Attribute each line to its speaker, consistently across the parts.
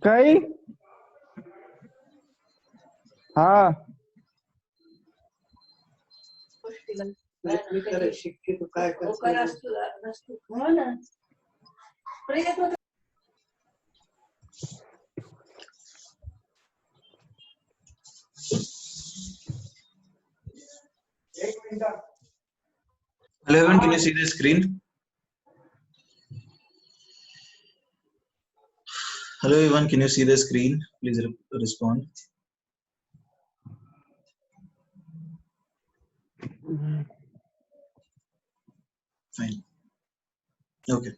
Speaker 1: काही हाँ
Speaker 2: शिक्षित काय
Speaker 3: Hello everyone, can you see the screen? Hello everyone, can you see the screen? Please respond. Fine. Okay.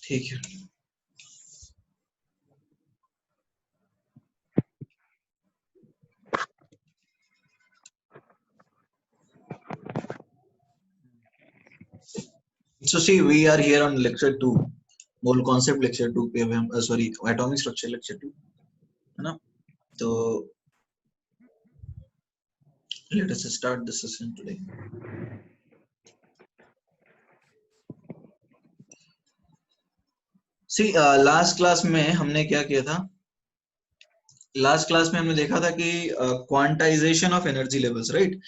Speaker 3: ठीक है. So see, we are here on lecture 2, whole concept lecture 2 पे हम sorry atomic structure lecture 2 है ना. तो let us start the session today. See, last class में हमने क्या किया था? लास्ट क्लास में हमने देखा था कि quantization of energy levels, right?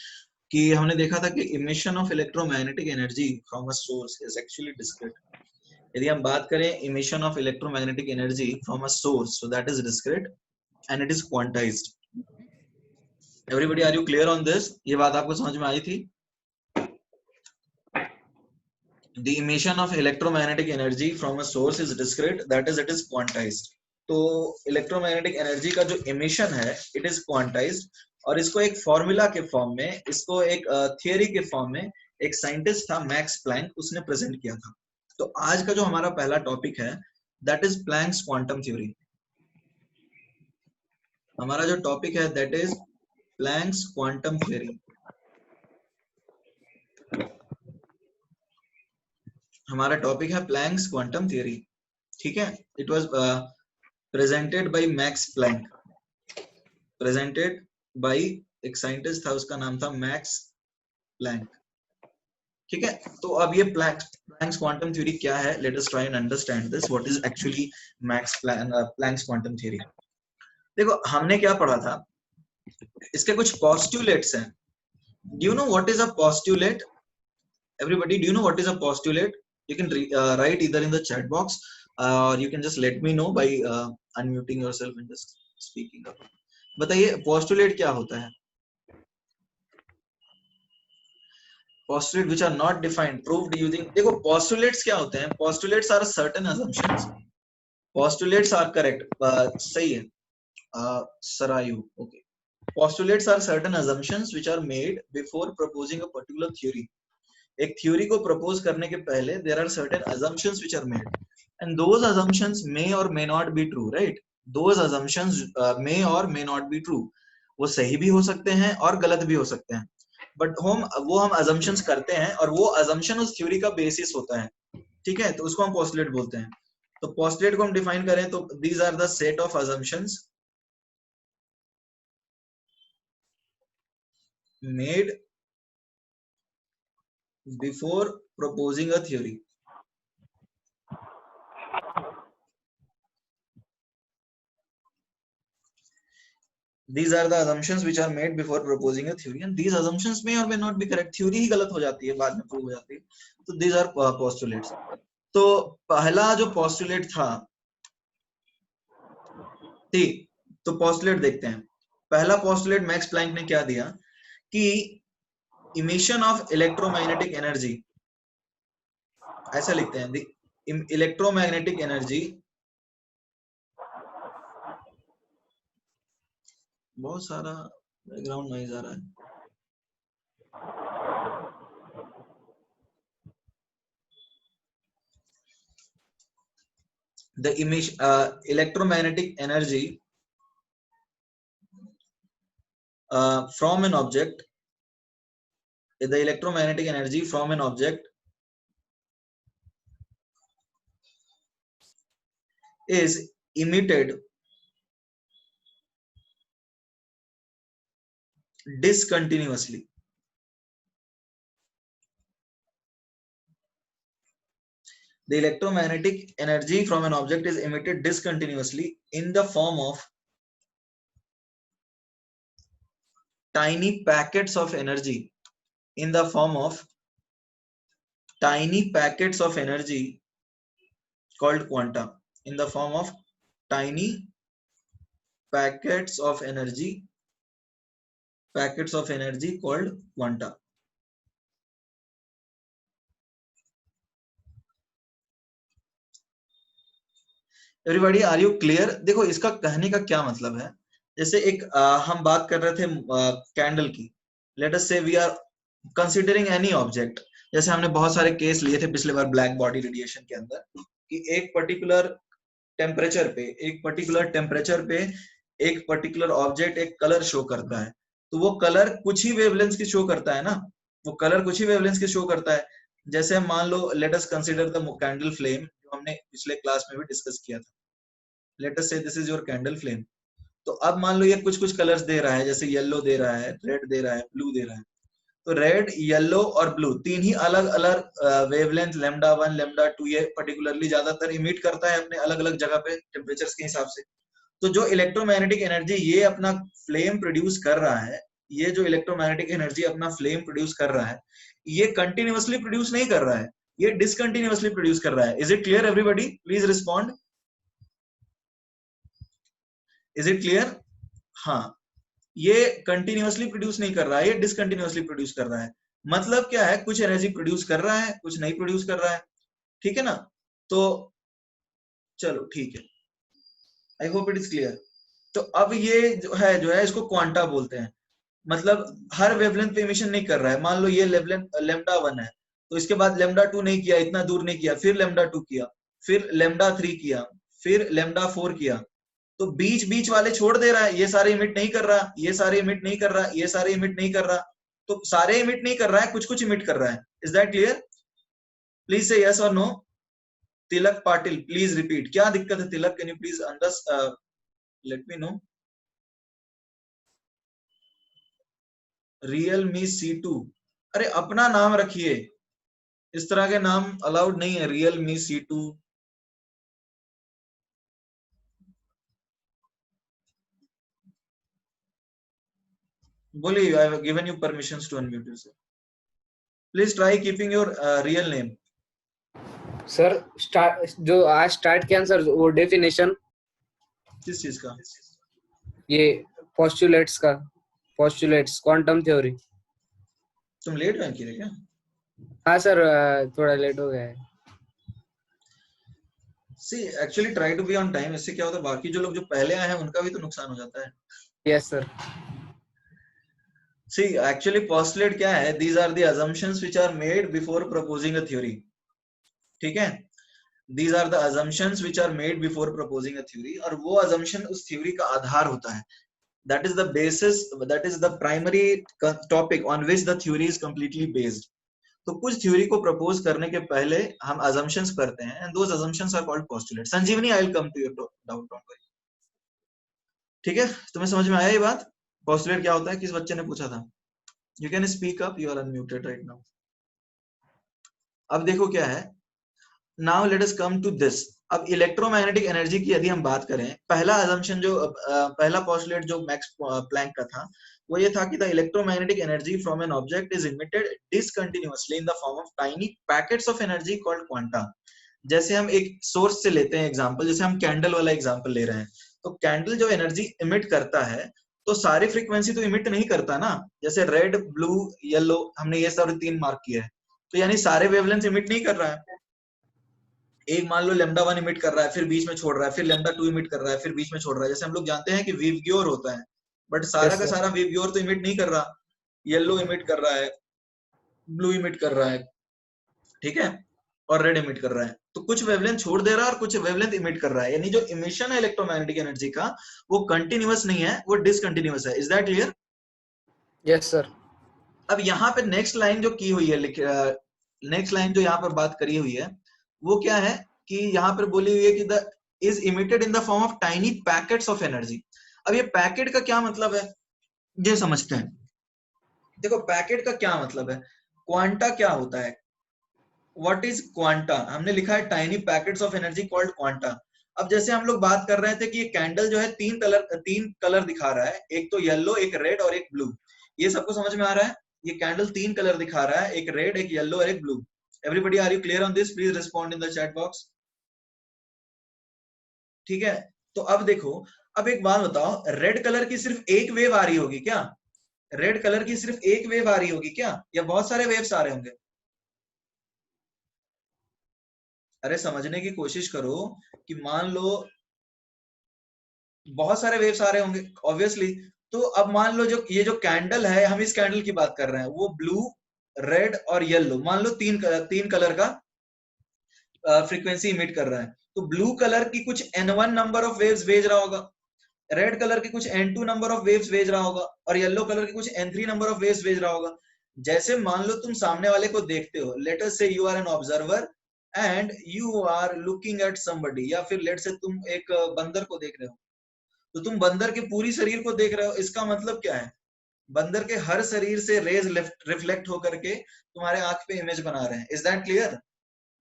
Speaker 3: कि हमने देखा था कि emission of electromagnetic energy from a source is actually discrete. यदि हम बात करें emission of electromagnetic energy from a source, so that is discrete and it is quantized. Everybody, are you clear on this? ये बात आपको समझ में आई थी? The emission of electromagnetic energy from a source is discrete, that is, it is quantized. तो electromagnetic energy का जो emission है इट इज क्वांटाइज्ड, और इसको एक फॉर्मूला के फॉर्म में, इसको एक थियरी के फॉर्म में एक साइंटिस्ट था मैक्स प्लैंक, उसने प्रेजेंट किया था. तो आज का जो हमारा पहला टॉपिक है that is Planck's quantum theory. हमारा जो टॉपिक है that is Planck's quantum theory. हमारा टॉपिक है प्लैंक्स क्वांटम थ्योरी. ठीक है. It was presented by Max Planck. Presented by एक साइंटिस्ट था, उसका नाम था मैक्स प्लैंक. ठीक है. तो अब ये प्लैंक्स क्वांटम थ्योरी क्या है? Let us try and understand this. What is actually Planck's quantum theory? देखो, हमने क्या पढ़ा था, इसके कुछ पोस्टुलेट्स हैं. Do you know what is a postulate? Everybody, do you know what is a postulate? You can write either in the chat box or you can just let me know by unmuting yourself and just speaking up. बताइए postulate क्या होता है? Postulate which are not defined, proved using. देखो postulates क्या होते हैं? Postulates are certain assumptions. Postulates are correct. सही है. Sarayu. Okay. Postulates are certain assumptions which are made before proposing a particular theory. एक थ्योरी को प्रपोज करने के पहले there are certain assumptions which are made and those assumptions may or may not be true, right? Those assumptions may or may not be true. वो सही भी हो सकते हैं और गलत भी हो सकते हैं, बट हम assumptions करते हैं और वो assumption उस थ्योरी का बेसिस होता है. ठीक है. तो उसको हम पोस्टुलेट बोलते हैं. तो पोस्टुलेट को हम डिफाइन करें तो these are the set of assumptions made before proposing a theory. These are the assumptions which are made before proposing a theory and these assumptions may or may not be correct. Theory ही गलत हो जाती है, बाद में prove हो जाती है. तो these are postulates. तो पहला जो postulate था, ठीक, तो postulate देखते हैं. पहला postulate मैक्स प्लैंक ने क्या दिया कि emission of electromagnetic energy, ऐसा लिखते हैं, the electromagnetic energy, बहुत सारा बैकग्राउंड नॉइज आ रहा है. The electromagnetic energy from an object, the electromagnetic energy from an object is emitted discontinuously. The electromagnetic energy from an object is emitted discontinuously in the form of tiny packets of energy, in the form of tiny packets of energy called quanta, in the form of tiny packets of energy called quanta. Everybody are you clear? देखो इसका कहने का क्या मतलब है, जैसे एक हम बात कर रहे थे कैंडल की, let us say we are considering any object, जैसे हमने बहुत सारे केस लिए थे पिछले बार ब्लैक बॉडी रेडिएशन के अंदर, कि एक पर्टिकुलर टेम्परेचर पे एक पर्टिकुलर ऑब्जेक्ट एक कलर शो करता है, तो वो कलर कुछ ही वेवलेंथ की शो करता है ना, वो कलर कुछ ही वेवलेंथ की शो करता है। जैसे हम मान लो let us consider the candle flame, जो हमने पिछले क्लास में भी डिस्कस किया था। लेट अस से this is your candle flame. तो अब मान लो ये कुछ कुछ कलर्स दे रहा है, जैसे येलो दे रहा है, रेड दे रहा है, ब्लू दे रहा है। तो रेड, येलो और ब्लू तीन ही अलग अलग वेवलेंथ लेमडा 1 लेमडा 2 ये पर्टिकुलरली ज्यादातर इमिट करता है अपने अलग अलग जगह पे टेम्परेचर्स के हिसाब से। तो जो इलेक्ट्रोमैग्नेटिक एनर्जी ये अपना फ्लेम प्रोड्यूस कर रहा है, ये जो इलेक्ट्रोमैग्नेटिक एनर्जी अपना फ्लेम प्रोड्यूस कर रहा है, ये कंटिन्यूअसली प्रोड्यूस नहीं कर रहा है, ये डिसकंटिन्यूअसली प्रोड्यूस कर रहा है। Is it clear everybody? Please respond. Is it clear? हाँ, ये कंटिन्यूअसली प्रोड्यूस नहीं कर रहा है, ये डिसकंटिन्यूअसली प्रोड्यूस कर रहा है। मतलब क्या है, कुछ एनर्जी प्रोड्यूस कर रहा है, कुछ नहीं प्रोड्यूस कर रहा है, ठीक है ना? तो चलो ठीक है, आई होप इट इज क्लियर। तो अब ये जो है इसको क्वांटा बोलते हैं। मतलब हर वेवलेंथ पे इमिशन नहीं कर रहा है। मान लो ये लेमडा 1 है, तो इसके बाद लेमडा 2 नहीं किया, इतना दूर नहीं किया, फिर लेमडा 2 किया, फिर लेमडा 3 किया, फिर लेमडा 4 किया, तो बीच बीच वाले छोड़ दे रहा है, ये सारे इमिट नहीं कर रहा, ये सारे इमिट नहीं कर रहा, ये सारे इमिट नहीं कर रहा। तो सारे इमिट नहीं कर रहा है, कुछ कुछ इमिट कर रहा है। Is that clear? Please say yes और no. Tilak Patil please repeat, क्या दिक्कत है Tilak? Can you please let me know. Realme C2, अरे अपना नाम रखिए, इस तरह के नाम अलाउड नहीं है। रियल मी C2, बोलिए, I have given you permissions to unmute yourself. Please try keeping your real name.
Speaker 1: Sir जो आज स्टार्ट किया सर, वो डेफिनेशन
Speaker 3: किस चीज का?
Speaker 1: ये पोस्टुलेट्स का, पोस्टुलेट्स क्वांटम थ्योरी।
Speaker 3: तुम लेट ज्वाइन किए क्या?
Speaker 1: हाँ सर, थोड़ा लेट हो गया है।
Speaker 3: See actually try to be on time, इससे क्या होता है बाकी जो लोग जो पहले आए हैं उनका भी तो नुकसान हो जाता है।
Speaker 1: Yes sir.
Speaker 3: See actually postulate क्या है? These are the assumptions which are made before proposing a theory, ठीक है? These are the assumptions which are made before proposing a theory, और वो assumption उस theory का आधार होता है। That is the basis, that is the primary topic on which the theory is completely based. तो कुछ थ्योरी को प्रपोज करने के पहले हम assumptions करते हैं, and those assumptions are called postulates. Sanjeevani, I will come to your doubt, don't worry. ठीक है, तुम्हें समझ में आया ये बात? पोस्टुलेट क्या होता है? किस बच्चे ने पूछा था? You can speak up, you are unmuted right now. अब देखो क्या है, now let us come to this. अब इलेक्ट्रोमैग्नेटिक एनर्जी की यदि हम बात करें, पहला assumption जो पहला पोस्टुलेट जो मैक्स प्लैंक का था, वो ये था कि the electromagnetic energy from an object is emitted discontinuously in the form of tiny packets of energy called quanta. जैसे हम एक सोर्स से लेते हैं एग्जांपल, जैसे हम कैंडल वाला एग्जांपल ले रहे हैं, तो कैंडल जो एनर्जी इमिट करता है, तो सारी फ्रीक्वेंसी तो इमिट नहीं करता ना। जैसे रेड, ब्लू, येलो, हमने ये सारे तीन मार्क किए हैं, तो यानी सारे वेवलेंथ इमिट नहीं कर रहा है। एक मान लो लेमडा 1 इमिट कर रहा है, फिर बीच में छोड़ रहा है, फिर लेमडा 2 इमिट कर रहा है, फिर बीच में छोड़ रहा है। जैसे हम लोग जानते हैं कि वीवग्योर होता है, बट सारा का सारा वीवग्योर तो इमिट नहीं कर रहा। येलो इमिट कर रहा है, ब्लू इमिट कर रहा है, ठीक है, और रेड इमिट कर रहा है। तो कुछ वेवलेंथ छोड़ दे रहा है और कुछ वेवलेंथ इमिट कर रहा है, यानी जो इमिशन है इलेक्ट्रोमैग्नेटिक एनर्जी का, वो कंटिन्यूअस नहीं है, वो डिसकंटिन्यूअस है। Is that clear?
Speaker 1: Yes sir.
Speaker 3: अब यहाँ पे नेक्स्ट लाइन जो की हुई है, नेक्स्ट लाइन जो यहाँ पर बात करी हुई है, वो क्या है कि यहाँ पर बोली हुई है कि the is emitted in the form of tiny packets of energy. अब ये पैकेट का क्या मतलब है, ये समझते हैं। देखो पैकेट का क्या मतलब है, क्वांटा क्या होता है? व्हाट इज क्वांटा, हमने लिखा है tiny packets of energy called quanta. अब जैसे हम लोग बात कर रहे थे कि ये कैंडल जो है तीन कलर दिखा रहा है, एक तो येलो, एक रेड और एक ब्लू। ये सबको समझ में आ रहा है? ये कैंडल 3 कलर दिखा रहा है, एक रेड, एक येलो और एक blue. Everybody are you clear on this? Please respond in the chat box. ठीक है, तो अब देखो, अब एक बात बताओ, रेड कलर की सिर्फ एक वेव आ रही होगी क्या? रेड कलर की सिर्फ एक वेव आ रही होगी क्या, या बहुत सारे वेव्स आ रहे होंगे? अरे समझने की कोशिश करो कि मान लो बहुत सारे वेव्स आ रहे होंगे ऑब्वियसली। तो अब मान लो जो ये जो कैंडल है, हम इस कैंडल की बात कर रहे हैं, वो ब्लू, रेड और येलो, मान लो तीन कलर का फ्रीक्वेंसी इमिट कर रहा है। तो ब्लू कलर की कुछ n1 नंबर ऑफ वेव्स भेज रहा होगा, रेड कलर की कुछ n2 नंबर ऑफ वेव्स भेज रहा होगा, और येलो कलर की कुछ n3 नंबर ऑफ वेव्स भेज रहा होगा। जैसे मान लो तुम सामने वाले को देखते हो, let us say you are an observer and you are looking at somebody, या फिर लेट से तुम एक बंदर को देख रहे हो, तो तुम बंदर के पूरी शरीर को देख रहे हो। इसका मतलब क्या है? बंदर के हर शरीर से रेज रिफ्लेक्ट होकर के तुम्हारे आंख पे इमेज बना रहे हैं। Is that clear?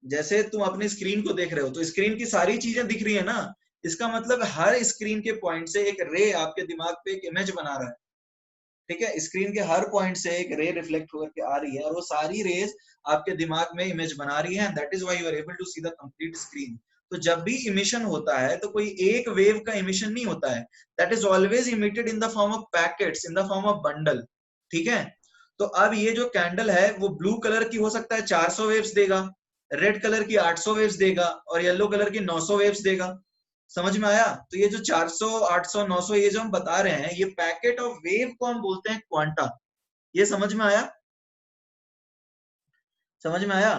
Speaker 3: जैसे तुम अपनी स्क्रीन को देख रहे हो, तो स्क्रीन की सारी चीजें दिख रही है ना, इसका मतलब हर स्क्रीन के पॉइंट से एक रे आपके दिमाग पे एक इमेज बना रहा है। ठीक है, स्क्रीन के हर पॉइंट से एक रे रिफ्लेक्ट होकर के आ रही है, और वो सारी रेज आपके दिमाग में इमेज बना रही है, and that is why you are able to see the complete screen. तो जब भी इमिशन होता है तो कोई एक वेव का इमिशन नहीं होता है, that is always emitted in the form of packets, in the form of bundle. ठीक है, तो अब ये जो कैंडल है वो ब्लू कलर की हो सकता है 400 वेव्स देगा, रेड कलर की 800 वेव्स देगा, और येलो कलर की 900 वेव्स देगा। समझ में आया? तो ये जो 400, 800, 900 ये जो हम बता रहे हैं, ये पैकेट ऑफ वेव को हम बोलते हैं क्वांटा। ये समझ में आया? समझ में आया?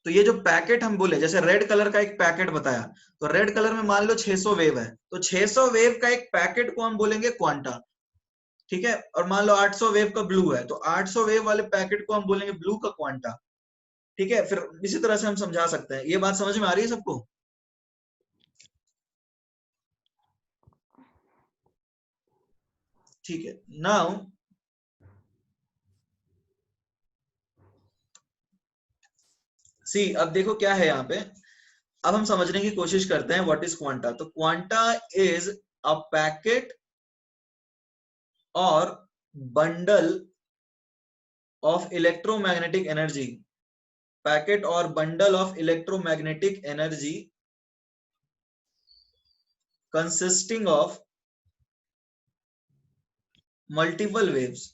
Speaker 3: तो ये जो पैकेट हम बोले, जैसे रेड कलर का एक पैकेट बताया, तो रेड कलर में मान लो 600 वेव है, तो 600 वेव का एक पैकेट को हम बोलेंगे क्वांटा। ठीक है, और मान लो 800 वेव का ब्लू है, तो 800 वेव वाले पैकेट को हम बोलेंगे ब्लू का क्वांटा। ठीक है, फिर इसी तरह से हम समझा सकते हैं। ये बात समझ में आ रही है सबको? ठीक है, नाउ सी, अब देखो क्या है यहाँ पे। अब हम समझने की कोशिश करते हैं व्हाट इज क्वांटा। तो क्वांटा इज अ पैकेट और bundle of electromagnetic energy, packet और bundle of electromagnetic energy consisting of multiple waves.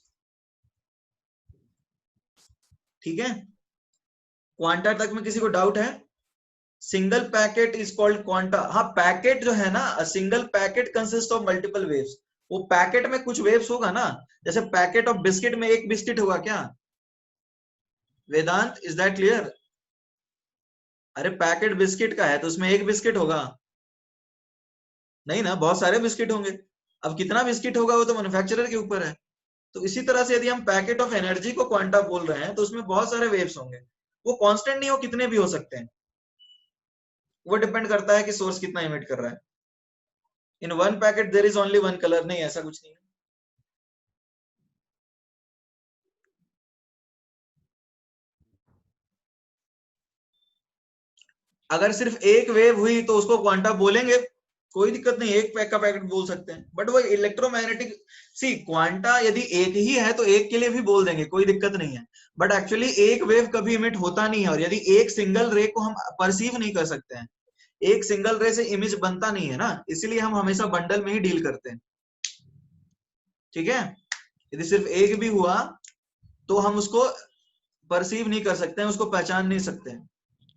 Speaker 3: ठीक है, क्वांटा तक में किसी को डाउट है? Single packet is called quanta. हाँ, पैकेट जो है ना, single packet consist of multiple waves. वो पैकेट में कुछ वेव्स होगा ना, जैसे पैकेट ऑफ बिस्किट में एक बिस्किट होगा क्या? वेदांत, इज दैट क्लियर? अरे पैकेट बिस्किट का है तो उसमें एक बिस्किट होगा नहीं ना, बहुत सारे बिस्किट होंगे। अब कितना बिस्किट होगा वो तो मैन्युफैक्चरर के ऊपर है। तो इसी तरह से यदि हम पैकेट ऑफ एनर्जी को क्वांटा बोल रहे हैं, तो उसमें बहुत सारे वेव्स होंगे। वो कांस्टेंट नहीं हो, कितने भी हो सकते हैं, वो डिपेंड करता है कि सोर्स कितना इमिट कर रहा है। In one packet there is only one colour, नहीं ऐसा कुछ नहीं है। अगर सिर्फ एक वेव हुई तो उसको क्वांटा बोलेंगे, कोई दिक्कत नहीं, एक पैक का पैकेट बोल सकते हैं। बट वो इलेक्ट्रोमैग्नेटिक, सी क्वांटा यदि एक ही है तो एक के लिए भी बोल देंगे, कोई दिक्कत नहीं है। बट एक्चुअली एक वेव कभी इमिट होता नहीं है, और यदि एक सिंगल रे को हम परसीव नहीं कर सकते हैं, एक सिंगल रे से इमेज बनता नहीं है ना, इसलिए हम हमेशा बंडल में ही डील करते हैं। ठीक है, यदि सिर्फ एक भी हुआ तो हम उसको परसीव नहीं कर सकते हैं, उसको पहचान नहीं सकते हैं,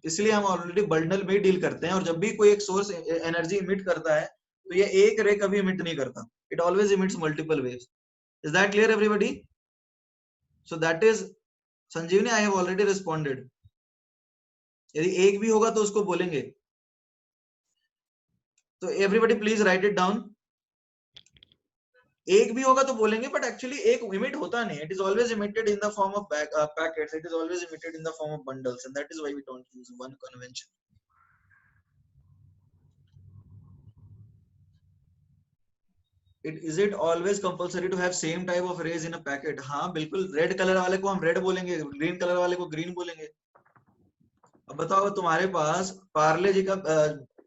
Speaker 3: इसलिए हम ऑलरेडी बंडल में ही डील करते हैं। और जब भी कोई एक सोर्स एनर्जी इमिट करता है तो ये एक रे कभी इमिट नहीं करता, it always emits multiple waves. Is that clear everybody? So that is Sanjivani, I have already responded. यदि एक भी होगा तो उसको बोलेंगे। तो everybody please write it down. एक भी होगा तो बोलेंगे, बट एक्चुअली एक इमिट होता नहीं, it is always emitted in the form of packets, it is always emitted in the form of bundles, and that is why we don't use one convention. Is it always compulsory to have same type of rays in a packet? हाँ बिल्कुल, red colour वाले को हम red बोलेंगे, green colour वाले को green बोलेंगे। बताओ तुम्हारे पास पार्ले जी का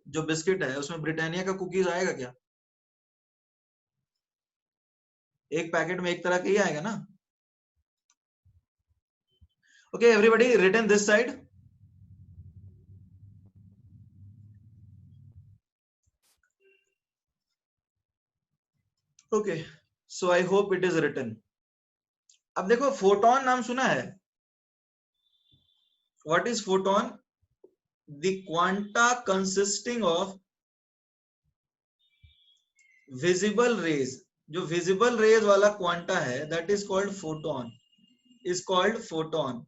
Speaker 3: जो बिस्किट है उसमें ब्रिटानिया का कुकीज आएगा क्या? एक पैकेट में एक तरह का ही आएगा ना। Okay everybody written this side. Okay so I hope it is written. अब देखो फोटोन नाम सुना है? What is photon? The quanta consisting of visible rays. जो विजिबल रेज वाला क्वांटा है that is called photon, is called photon.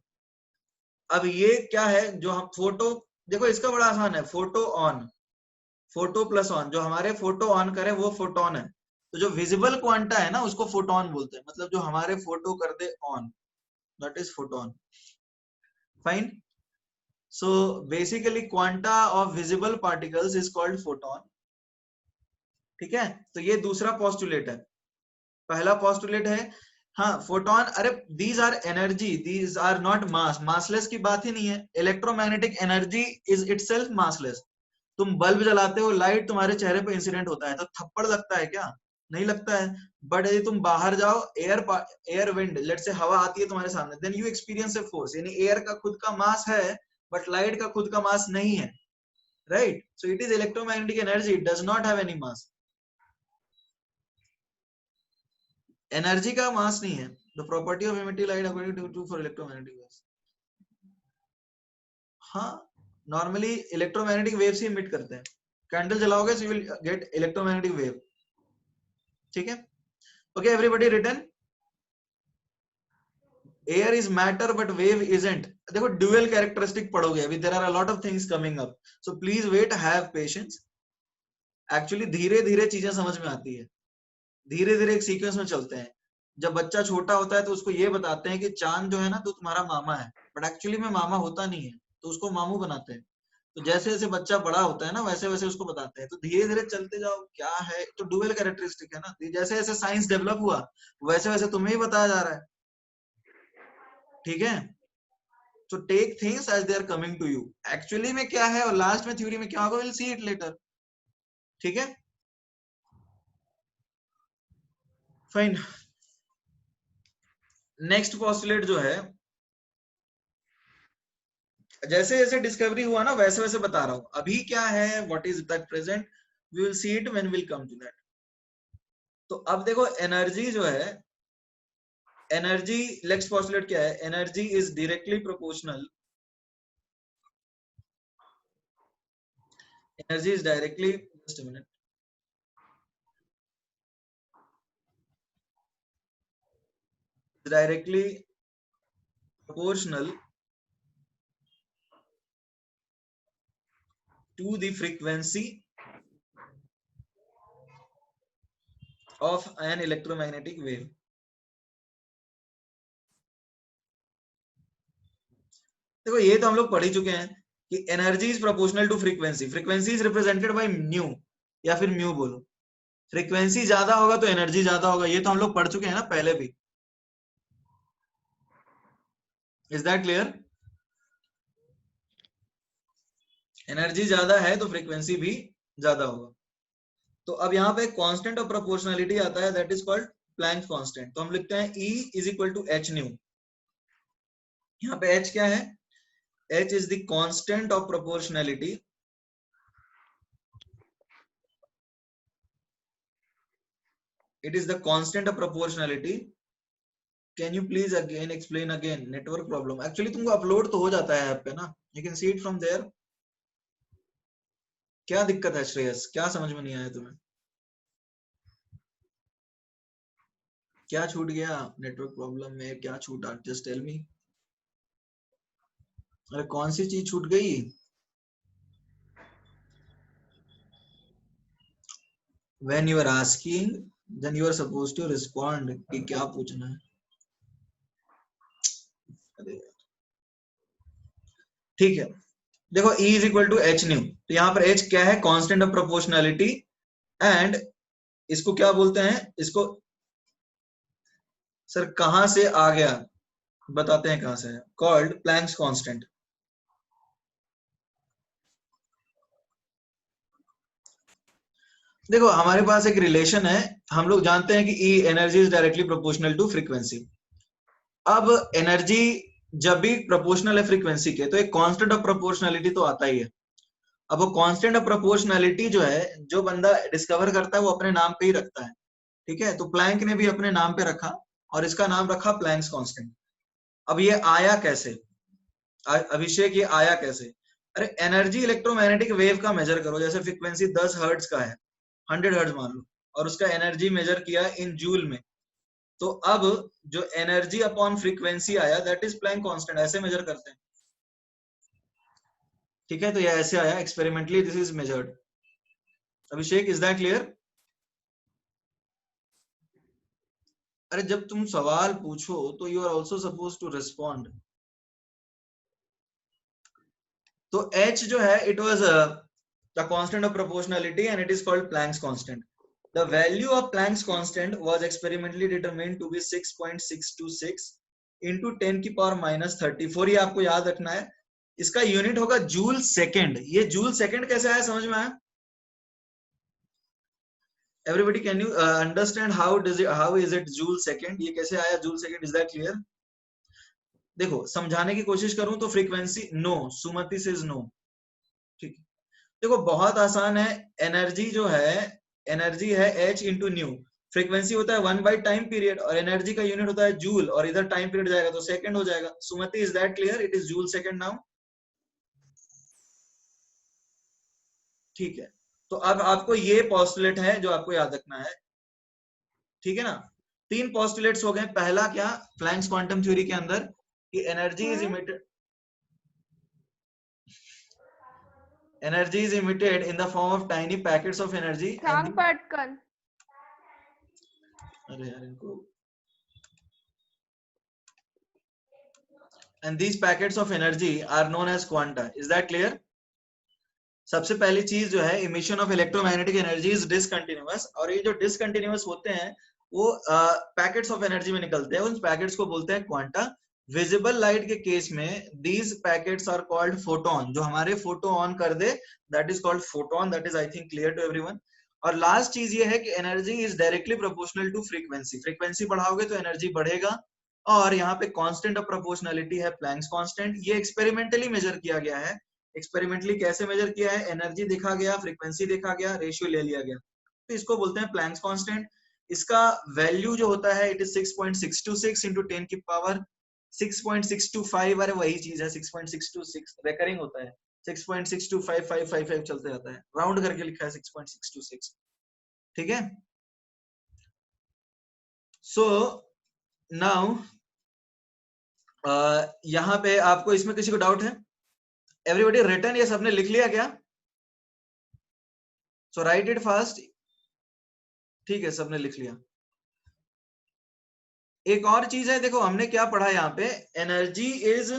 Speaker 3: अब ये क्या है जो हम फोटो, देखो इसका बड़ा आसान है, photo on, photo plus on, जो हमारे फोटो ऑन करे वो फोटोन है। तो जो विजिबल क्वांटा है ना उसको फोटोन बोलते हैं, मतलब जो हमारे फोटो कर दे on, that is photon. Fine. So basically quanta of visible particles is called photon. ठीक है, तो ये दूसरा पोस्टुलेट है। पहला पोस्टुलेट है हाँ फोटोन, अरे these are energy, these are not mass, massless की बात ही नहीं है। Electromagnetic energy is itself massless. तुम बल्ब जलाते हो, लाइट तुम्हारे चेहरे पे इंसिडेंट होता है तो थप्पड़ लगता है क्या? नहीं लगता है। बट यदि तुम बाहर जाओ, एयर विंड लेट से हवा आती है तुम्हारे सामने, then you experience a force, यानी एयर का खुद का मास है बट लाइट का खुद का मास नहीं है, right? So it is electromagnetic energy, it does not have any mass. Energy का मास नहीं है। The property of emissive light according to true for electromagnetic waves. हाँ, नॉर्मली इलेक्ट्रोमैग्नेटिक वेव्स ही इमिट करते हैं। कैंडल जलाओगे so you will get electromagnetic wave. ठीक है, okay everybody written. Air is matter but wave isn't. देखो dual characteristic पढ़ोगे अभी, there are a lot of things coming up, so please wait, have patience. Actually धीरे धीरे चीजें समझ में आती है, धीरे धीरे एक सीक्वेंस में चलते हैं। जब बच्चा छोटा होता है तो उसको ये बताते हैं कि चांद जो है ना तो तुम्हारा मामा है, बट एक्चुअली में मामा होता नहीं है, तो उसको मामू बनाते हैं। तो जैसे जैसे बच्चा बड़ा होता है ना वैसे वैसे उसको बताते हैं, तो धीरे धीरे चलते जाओ क्या है, तो डुअल कैरेक्टरिस्टिक है ना, जैसे जैसे साइंस डेवलप हुआ वैसे वैसे तुम्हें ही बताया जा रहा है। ठीक है, so take things as they are coming to you, actually में क्या है और लास्ट में थ्योरी में क्या होगा, we'll see it later। ठीक है, फाइन। नेक्स्ट पोस्टुलेट जो है, जैसे जैसे डिस्कवरी हुआ ना वैसे वैसे बता रहा हूं, अभी क्या है, what is that present, we will see it when will come to that. तो अब देखो एनर्जी जो है, एनर्जी, नेक्स्ट पोस्टुलेट क्या है, energy is directly proportional, energy is directly, just a minute, directly proportional to the frequency of an electromagnetic wave। देखो ये तो हम लोग पढ़ ही चुके हैं कि energy is proportional to frequency, frequency is represented by nu या फिर म्यू बोलो। फ्रीक्वेंसी ज्यादा होगा तो एनर्जी ज्यादा होगा, ये तो हम लोग पढ़ चुके हैं ना पहले भी। Is that clear? एनर्जी ज्यादा है तो फ्रीक्वेंसी भी ज्यादा होगा। तो अब यहाँ पे कांस्टेंट ऑफ प्रोपोर्शनलिटी आता है, that is called Planck's constant. तो हम लिखते हैं E is equal to H nu. यहाँ पे H क्या है, H is the constant of proportionality, it is the constant of proportionality। can you please again explain again, network problem, actually तुमको upload तो हो जाता है ऐप पे ना, you can see it from there। क्या दिक्कत है श्रेयस, क्या समझ में नहीं आया तुम्हें, क्या छूट गया नेटवर्क प्रॉब्लम में, क्या छूटा, जस्ट टेल मी। अरे कौन सी चीज छूट गई? when you are asking then you are supposed to respond कि क्या पूछना है। अरे ठीक है, देखो E is equal to H nu, तो यहाँ पर H क्या है, कांस्टेंट ऑफ प्रोपोर्शनलिटी, एंड इसको क्या बोलते हैं, इसको सर कहां से आ गया, बताते हैं कहां से है, कॉल्ड प्लैंक्स कांस्टेंट। देखो हमारे पास एक रिलेशन है, हम लोग जानते हैं कि E energy is directly proportional to frequency. अब एनर्जी जब भी प्रोपोर्शनल है फ्रीक्वेंसी के, तो एक कांस्टेंट ऑफ प्रोपोर्शनलिटी तो आता ही है। अब वो कांस्टेंट ऑफ प्रोपोर्शनलिटी जो है, जो बंदा डिस्कवर करता है वो अपने नाम पे ही रखता है, ठीक है। तो प्लैंक ने भी अपने नाम पे रखा और इसका नाम रखा प्लैंक्स कांस्टेंट। अब ये आया कैसे अभिषेक, ये आया कैसे? अरे एनर्जी इलेक्ट्रोमैग्नेटिक वेव का मेजर करो, जैसे फ्रीक्वेंसी 10 हर्ट्ज का है, 100 हर्ट्ज मान लो, और उसका एनर्जी मेजर किया इन जूल में, तो अब जो एनर्जी अपॉन फ्रीक्वेंसी आया दैट इज प्लैंक कांस्टेंट, ऐसे मेजर करते हैं, ठीक है। तो ये ऐसे आया experimentally, this is measured. Abhishek, is that clear? अरे जब तुम सवाल पूछो तो you are also suppose to respond. तो h जो है, it was the constant of proportionality and it is called Planck's constant. The value of Planck's constant was experimentally determined to be 6.626 into 10 की पावर माइनस 34। ये आपको याद रखना है, इसका यूनिट होगा जूल सेकेंड। ये जूल सेकेंड कैसे आया, समझ में आया? Everybody can you understand how is it joule second? ये कैसे आया joule second? Is that clear? देखो समझाने की कोशिश करूं तो फ्रीक्वेंसी नो, सुमति से नो, ठीक। देखो बहुत आसान है, एनर्जी जो है, एनर्जी है h इंटू न्यू, फ्रीक्वेंसी होता है 1 बाई टाइम पीरियड, और एनर्जी का यूनिट होता है जूल, और इधर टाइम पीरियड जाएगा तो सेकंड हो जाएगा। Sumati, is that clear? It is joule second now, ठीक है। तो अब आपको ये पॉस्टुलेट है जो आपको याद रखना है, ठीक है ना। 3 पॉस्टुलेट्स हो गए। पहला क्या, प्लैंक्स क्वांटम थ्योरी के अंदर कि energy is emitted in the form of tiny packets of energy.
Speaker 2: पटकन।
Speaker 3: अरे यार इनको, and these packets of energy are known as quanta, is that clear? सबसे पहली चीज जो है, emission of electromagnetic energy is discontinuous, और ये जो डिसकंटिन्यूअस होते हैं वो पैकेट्स ऑफ एनर्जी में निकलते हैं, उन पैकेट्स को बोलते हैं क्वांटा। विजिबल लाइट के केस में these packets are called photon, जो हमारे फोटो ऑन कर दे that is called photon, that is I think clear to everyone. और लास्ट चीज ये है कि energy is directly proportional to frequency, frequency बढ़ाओगे तो एनर्जी बढ़ेगा। और यहाँ पे कांस्टेंट ऑफ प्रोपोर्शनलिटी है प्लैंक्स कांस्टेंट, ये एक्सपेरिमेंटली मेजर किया गया है। एक्सपेरिमेंटली कैसे मेजर किया है, एनर्जी देखा गया, फ्रीक्वेंसी देखा गया, रेशियो ले लिया गया, तो इसको बोलते हैं प्लैंक्स कांस्टेंट। इसका वैल्यू जो होता है इट इज 6.626 इंटू 10 की पावर 6.625, अरे वही चीज है 6.626, रेकरिंग होता है, 6.62555 चलते जाता है, राउंड करके लिखा है 6.626, ठीक है। सो नाउ यहाँ पे आपको इसमें किसी को डाउट है? एवरीबॉडी रिटन, ये सबने लिख लिया क्या? सो राइट इट फास्ट, ठीक है, सबने लिख लिया। एक और चीज है, देखो हमने क्या पढ़ा यहाँ पे, energy is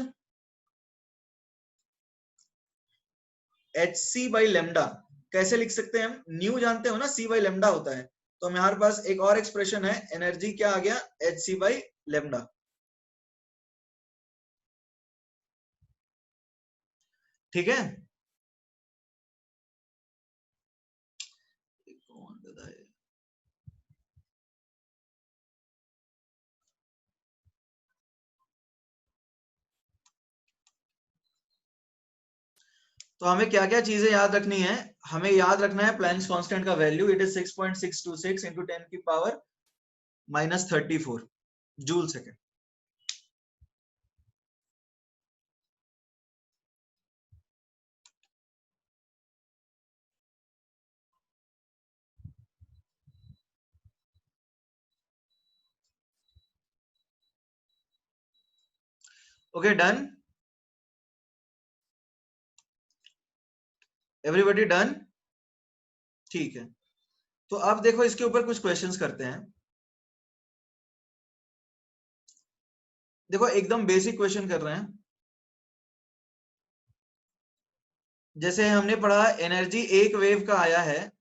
Speaker 3: hc by lambda. कैसे लिख सकते हैं हम? न्यू जानते हो ना, c बाई लेमडा होता है, तो हमारे पास एक और एक्सप्रेशन है, एनर्जी क्या आ गया, hc बाई लेमडा, ठीक है। तो हमें क्या क्या चीजें याद रखनी है? हमें याद रखना है प्लैंक्स कांस्टेंट का वैल्यू, इट इज 6.626 इंटू 10 की power minus 34 joule second. Okay done, everybody done, ठीक है। तो अब देखो इसके ऊपर कुछ क्वेश्चंस करते हैं। देखो एकदम बेसिक क्वेश्चन कर रहे हैं, जैसे हमने पढ़ा एनर्जी एक वेव का आया है,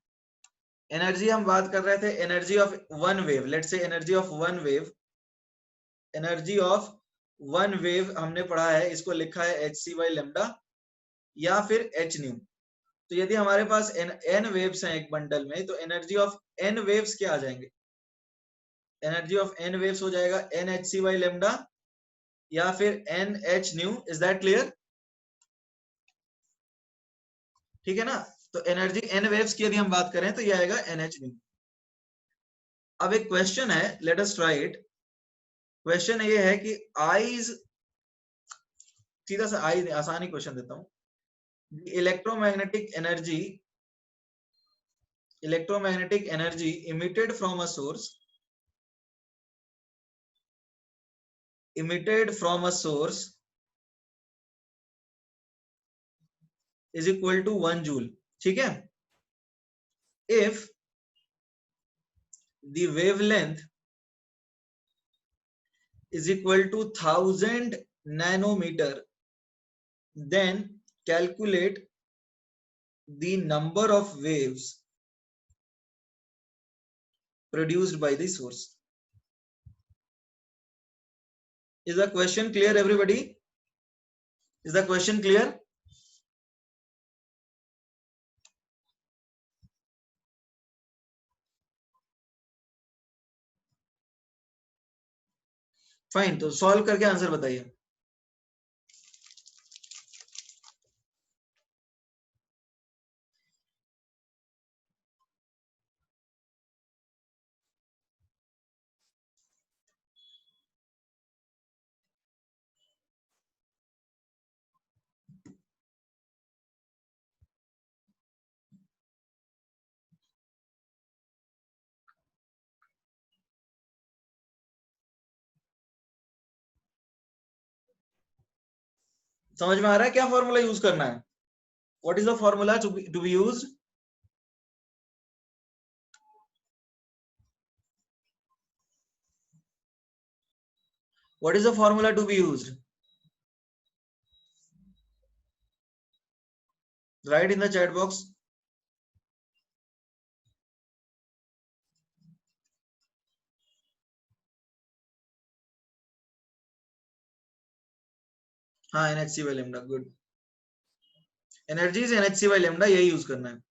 Speaker 3: एनर्जी हम बात कर रहे थे energy of one wave, let's say energy of one wave, energy of one wave हमने पढ़ा है, इसको लिखा है hc बाई लेमडा या फिर h न्यू। तो यदि हमारे पास n वेव्स हैं एक बंडल में, तो एनर्जी ऑफ n वेव्स क्या आ जाएंगे? एनर्जी ऑफ n वेव्स हो जाएगा nhc बाई लेमडा या फिर nh new. Is that clear? ठीक है ना? तो एनर्जी n वेव्स की यदि हम बात करें तो ये आएगा nh न्यू। अब एक क्वेश्चन है, let us try it. Question ये है कि आईज, सीधा सा आई आसानी क्वेश्चन देता हूं। Electromagnetic energy emitted from a source, is equal to 1 joule। ठीक है? if the wavelength is equal to 1000 nanometer, then calculate the number of waves produced by the source। Is the question clear, everybody? Is the question clear? Fine, तो solve करके answer बताइए। समझ में आ रहा है क्या फॉर्मूला यूज करना है? What is the formula to be used? What is the formula to be used? Write in the chat box. हाँ, NHC by lambda, good। Energy से NHC by lambda यही यूज करना है।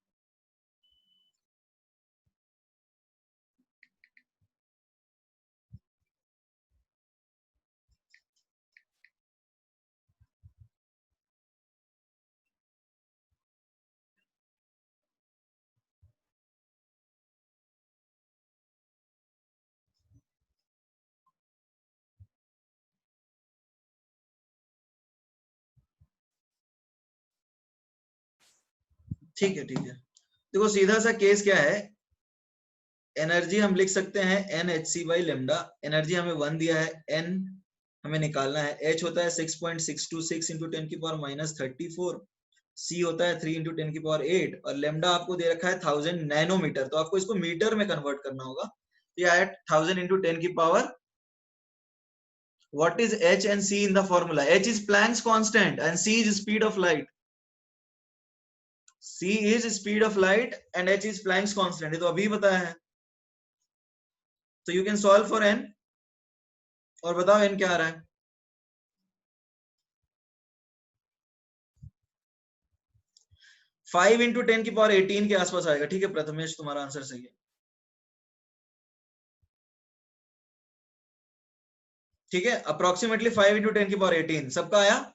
Speaker 3: ठीक है, ठीक है। देखो सीधा सा केस क्या है, एनर्जी हम लिख सकते हैं NHC by lambda। एनर्जी हमें 1 दिया है, n हमें निकालना है। h होता है 6.626 इंटू 10 की पावर माइनस 34, c होता है 3 इंटू 10 की पावर 8 और लेमडा आपको दे रखा है 1000 नैनोमीटर। तो आपको इसको मीटर में कन्वर्ट करना होगा। तो ये आया 1000 इंटू 10 की power. What is h and c in the formula? H is Planck's constant and c is speed of light। c is speed of light and h is Planck's constant। ये तो अभी बताया है। तो you can solve for n और बताओ n क्या आ रहा है। 5 इंटू 10 की पावर 18 के आसपास आएगा। ठीक है प्रथमेश, तुम्हारा आंसर सही है। ठीक है, अप्रोक्सीमेटली 5 इंटू 10 की पावर 18 सबका आया।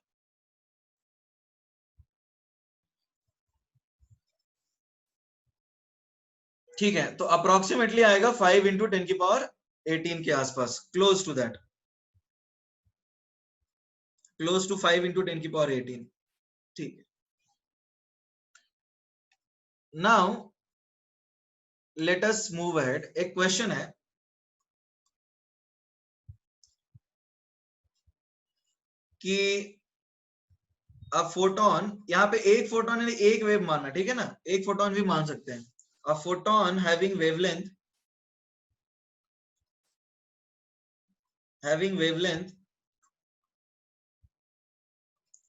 Speaker 3: ठीक है, तो अप्रोक्सीमेटली आएगा 5 इंटू 10 की पावर 18 के आसपास, close to that, close to 5 into 10 की पावर 18। ठीक है, now let us move ahead. एक क्वेश्चन है कि अब फोटोन, यहाँ पे एक फोटोन यानी एक वेव मानना, ठीक है ना, एक फोटोन भी मान सकते हैं। A photon having wavelength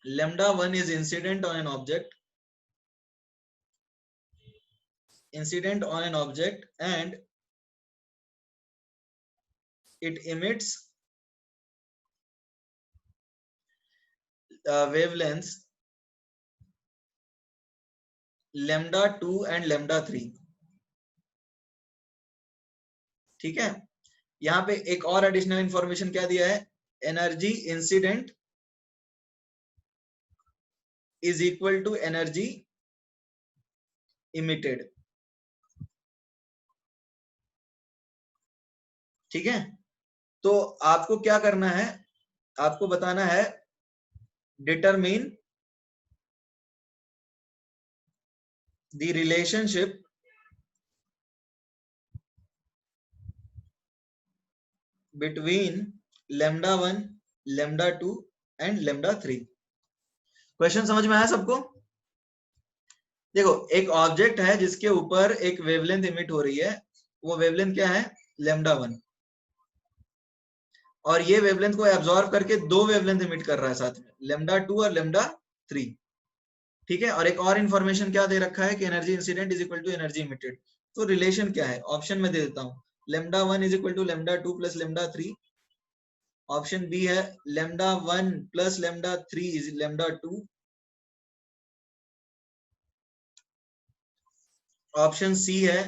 Speaker 3: lambda 1 is incident on an object and it emits wavelengths lambda 2 and lambda 3। ठीक है, यहाँ पे एक और एडिशनल इंफॉर्मेशन क्या दिया है, energy incident is equal to energy emitted. ठीक है, तो आपको क्या करना है, आपको बताना है determine the relationship between lambda 1, lambda 2 and lambda 3। Question समझ में आया सबको? देखो, एक ऑब्जेक्ट है जिसके ऊपर एक वेवलेंथ इमिट हो रही है, वो वेवलेंथ क्या है, लेमडा 1, और ये वेवलेंथ को एब्जॉर्ब करके दो वेवलेंथ इमिट कर रहा है साथ में, लेमडा 2 और लेमडा 3। ठीक है, और एक और इंफॉर्मेशन क्या दे रखा है कि energy incident is equal to energy emitted. तो रिलेशन क्या है, ऑप्शन में दे देता हूं, lambda 1 is equal to lambda 2 plus lambda 3। Option B है lambda 1 plus lambda 3 is lambda 2। Option C है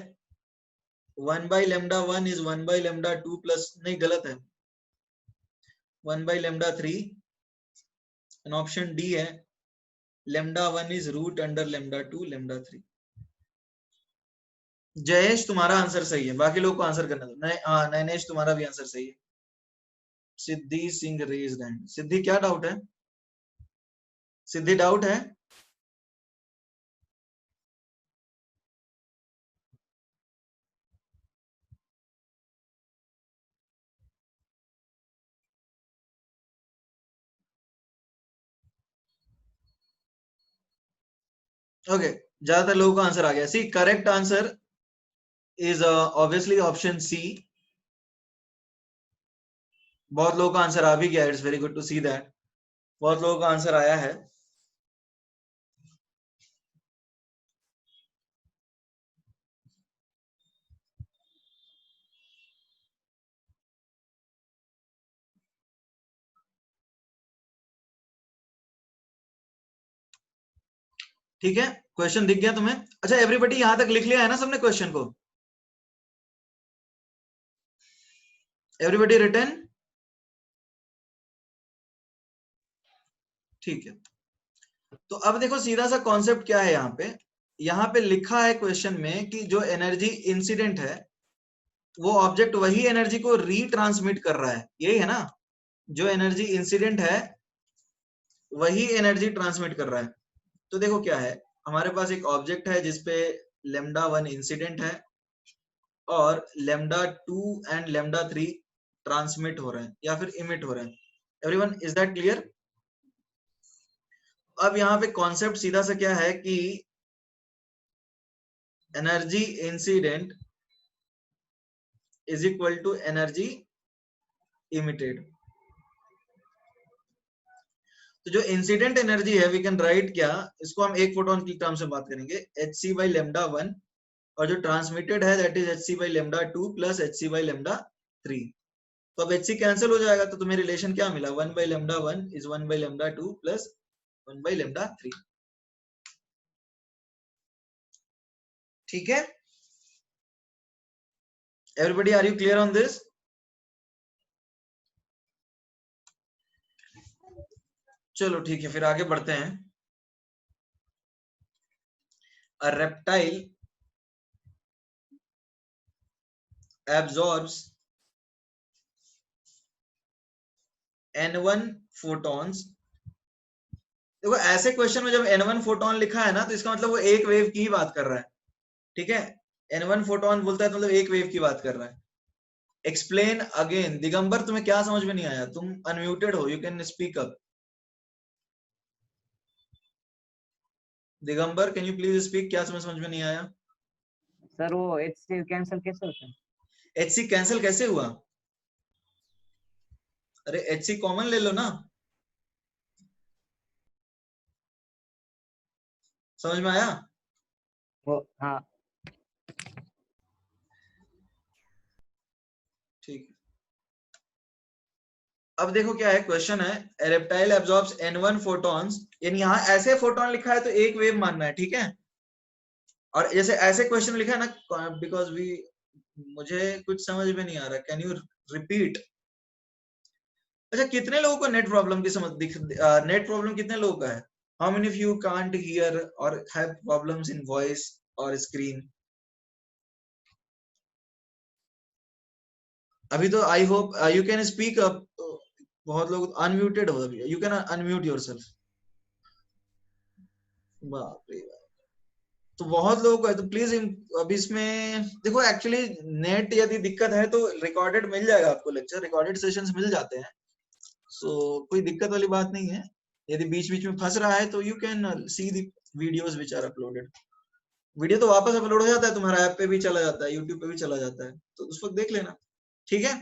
Speaker 3: 1 by lambda 1 is 1 by lambda 2 plus, नहीं गलत है, 1 by lambda 3। And option D है lambda 1 is root under lambda 2 lambda 3। Jayesh तुम्हारा answer सही है, बाकी लोग को आंसर करना दो। हाँ, नैनेश तुम्हारा भी आंसर सही है। सिद्धि सिंह रेज्ड हैंड। सिद्धि क्या डाउट है, सिद्धि डाउट है? ओके, ज्यादातर लोगों का आंसर आ गया। C correct answer is obviously option C. बहुत लोगों का आंसर आ भी गया, it's very good to see that बहुत लोगों का आंसर आया है। ठीक है, क्वेश्चन दिख गया तुम्हें? अच्छा, एवरीबॉडी यहां तक लिख लिया है ना सबने क्वेश्चन को? Everybody written? ठीक है, तो अब देखो सीधा सा कॉन्सेप्ट क्या है यहाँ पे लिखा है क्वेश्चन में कि जो एनर्जी इंसिडेंट है वो ऑब्जेक्ट वही एनर्जी को रीट्रांसमिट कर रहा है, यही है ना? जो एनर्जी इंसिडेंट है वही एनर्जी ट्रांसमिट कर रहा है। तो देखो क्या है, हमारे पास एक ऑब्जेक्ट है जिसपे लेमडा 1 इंसिडेंट है और लेमडा 2 एंड लेमडा 3 ट्रांसमिट हो रहे हैं या फिर इमिट हो रहे हैं। Everyone, is that clear? अब यहाँ पे कॉन्सेप्ट सीधा सा क्या है कि energy incident is equal to energy emitted. तो जो इंसिडेंट एनर्जी है वी कैन राइट क्या, इसको हम एक फोटोन की टर्म से बात करेंगे, एच सी बाई लेमडा 1, और जो ट्रांसमिटेड है that is H C by lambda 2 plus H C by lambda 3। तो अब एच सी कैंसिल हो जाएगा, तो तुम्हें रिलेशन क्या मिला, 1 by lambda 1 is 1 by lambda 2 plus 1 by lambda 3। ठीक है, everybody are you clear on this? चलो ठीक है, फिर आगे बढ़ते हैं। A reptile absorbs n1 photons। देखो ऐसे क्वेश्चन में जब n1 फोटोन लिखा है ना, तो इसका मतलब वो एक वेव की ही बात कर रहा है। ठीक है, n1 फोटोन बोलता है तो मतलब एक वेव की बात कर रहा है। Explain again. दिगंबर, तुम्हें क्या समझ में नहीं आया? तुम अनम्यूटेड हो, you can speak up. Digambar, can you please speak? क्या समझ में नहीं आया?
Speaker 1: सर वो एच से कैंसिल कैसे होता है?
Speaker 3: एच सी कैंसिल कैसे हुआ? अरे एच सी कॉमन ले लो ना। समझ में आया?
Speaker 1: वो हाँ।
Speaker 3: ठीक है, अब देखो क्या है, क्वेश्चन है रेप्टाइल एब्जॉर्ब्स n1 फोटॉन्स, यानी यहाँ ऐसे फोटोन लिखा है तो एक वेव मानना है। ठीक है, और जैसे ऐसे क्वेश्चन लिखा है ना, बिकॉज वी, मुझे कुछ समझ में नहीं आ रहा, कैन यू रिपीट? अच्छा, कितने लोगों को नेट प्रॉब्लम की समझ नेट प्रॉब्लम कितने लोगों का है? How many of you can't hear और हैव प्रॉब्लम्स इन वॉइस और स्क्रीन? अभी तो I hope you can speak up. बहुत लोग अनम्यूटेड हो अभी, यू कैन अनम्यूट योरसेल्फ। बाप रे बाप। तो बहुत लोगों को है, तो प्लीज अभी इसमें देखो, एक्चुअली नेट यदि दिक्कत है तो रिकॉर्डेड मिल जाएगा आपको, लेक्चर रिकॉर्डेड सेशंस मिल जाते हैं, सो कोई दिक्कत वाली बात नहीं है। यदि बीच बीच में फंस रहा है तो you can see the videos which are uploaded. Video तो वापस अपलोड हो जाता है, तुम्हारा ऐप पे भी चला जाता है, यूट्यूब पे भी चला जाता है, तो उस वक्त देख लेना। ठीक है,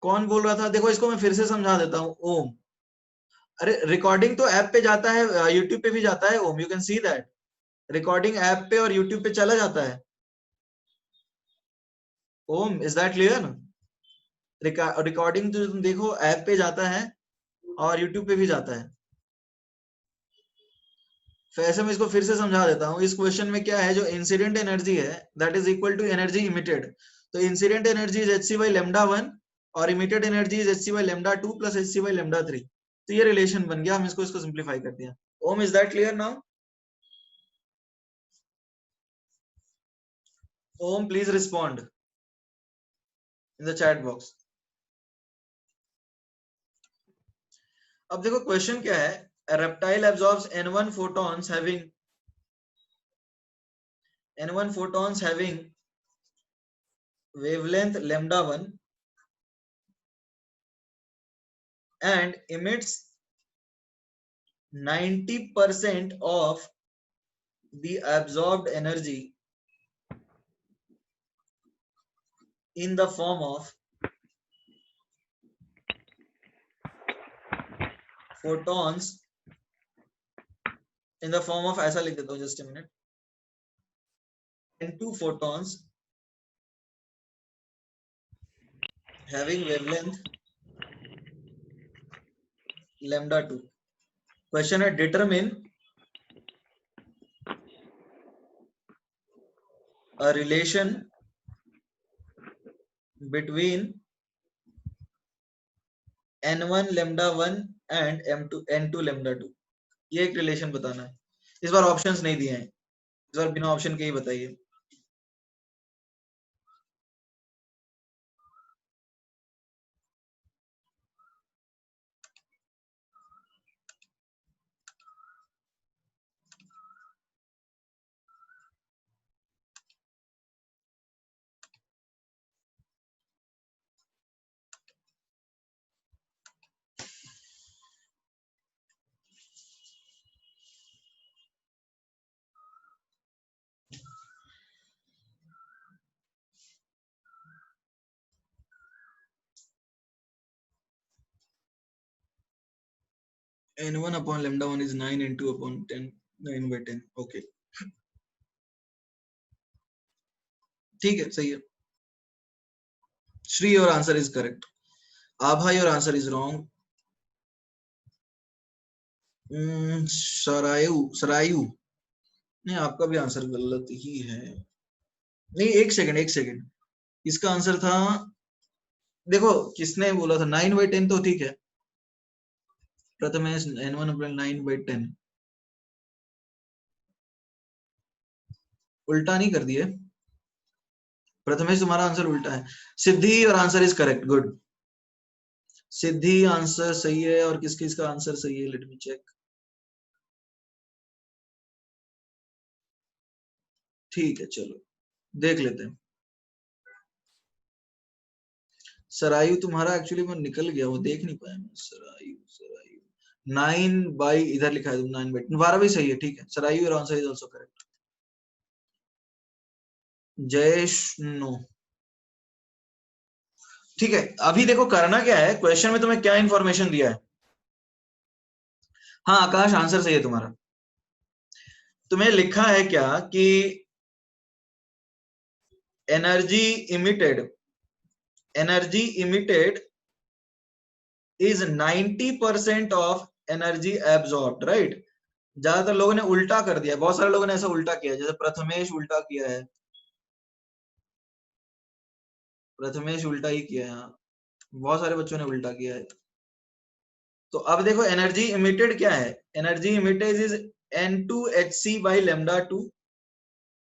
Speaker 3: कौन बोल रहा था? देखो इसको मैं फिर से समझा देता हूँ। ओम, अरे रिकॉर्डिंग तो ऐप पे जाता है, यूट्यूब पे भी जाता है Om, you can see that. Recording app पे और यूट्यूब पे चला जाता है Om, is that clear? Recording तो तुम देखो ऐप पे जाता है और यूट्यूब पे भी जाता है। तो ऐसे में इसको फिर से समझा देता हूँ। इस क्वेश्चन में क्या है, जो इंसिडेंट एनर्जी है that is equal to energy emitted. तो incident energy is H C by lambda 1 और emitted energy is H C by lambda 2 plus H C by lambda 3। तो ये रिलेशन बन गया, हम इसको सिंप्लीफाई करते हैं। Om, is that clear now? Om, please respond in the chat box. अब देखो क्वेश्चन क्या है, reptile absorbs n1 photons having wavelength lambda 1 and emits 90% of the absorbed energy in the form of photons, in the form of, ऐसा लिख देता हूँ, just a minute, n2 photons having wavelength lambda 2। Question है determine a relation between n1 lambda 1 and n2 lambda 2। ये एक relation बताना है। इस बार ऑप्शंस नहीं दिए हैं, इस बार बिना ऑप्शन के ही बताइए। n1 upon lambda 1 is 9, n2 upon 10, 9 by 10। Okay, ठीक है, सही है। Shri, your answer is correct. Abha, your answer is wrong. Sarayu, नहीं, आपका भी आंसर गलत ही है। नहीं, एक सेकंड एक सेकंड, इसका आंसर था, देखो किसने बोला था 9/10, तो ठीक है। प्रथमेश n1 upon 9/10, उल्टा नहीं कर दिए प्रथमेश, तुम्हारा आंसर उल्टा है। सिद्धि, और answer is correct, good. Siddhi answer सही है, और किस किस का आंसर सही है, लेट मी चेक। ठीक है, चलो देख लेते हैं। सरायु तुम्हारा एक्चुअली मैं निकल गया, वो देख नहीं पाया मैं। सरायु, सरायु 9 इधर लिखा है, 9/, तुम्हारा भी सही है, ठीक है। Sarayu your answer is also correct. Jayesh, no. ठीक है, अभी देखो करना क्या है, क्वेश्चन में तुम्हें क्या इंफॉर्मेशन दिया है। हाँ आकाश, आंसर सही है तुम्हारा। तुम्हें लिखा है क्या कि energy emitted is 90% of energy absorbed, right? ज्यादातर लोगों ने उल्टा कर दिया, बहुत सारे लोगों ने ऐसा उल्टा किया, जैसे प्रथमेश उल्टा किया है, प्रथमेश उल्टा ही किया है, हाँ बहुत सारे बच्चों ने उल्टा किया है। तो अब देखो एनर्जी इमिटेड क्या है, energy emitted is N2Hc by lambda 2,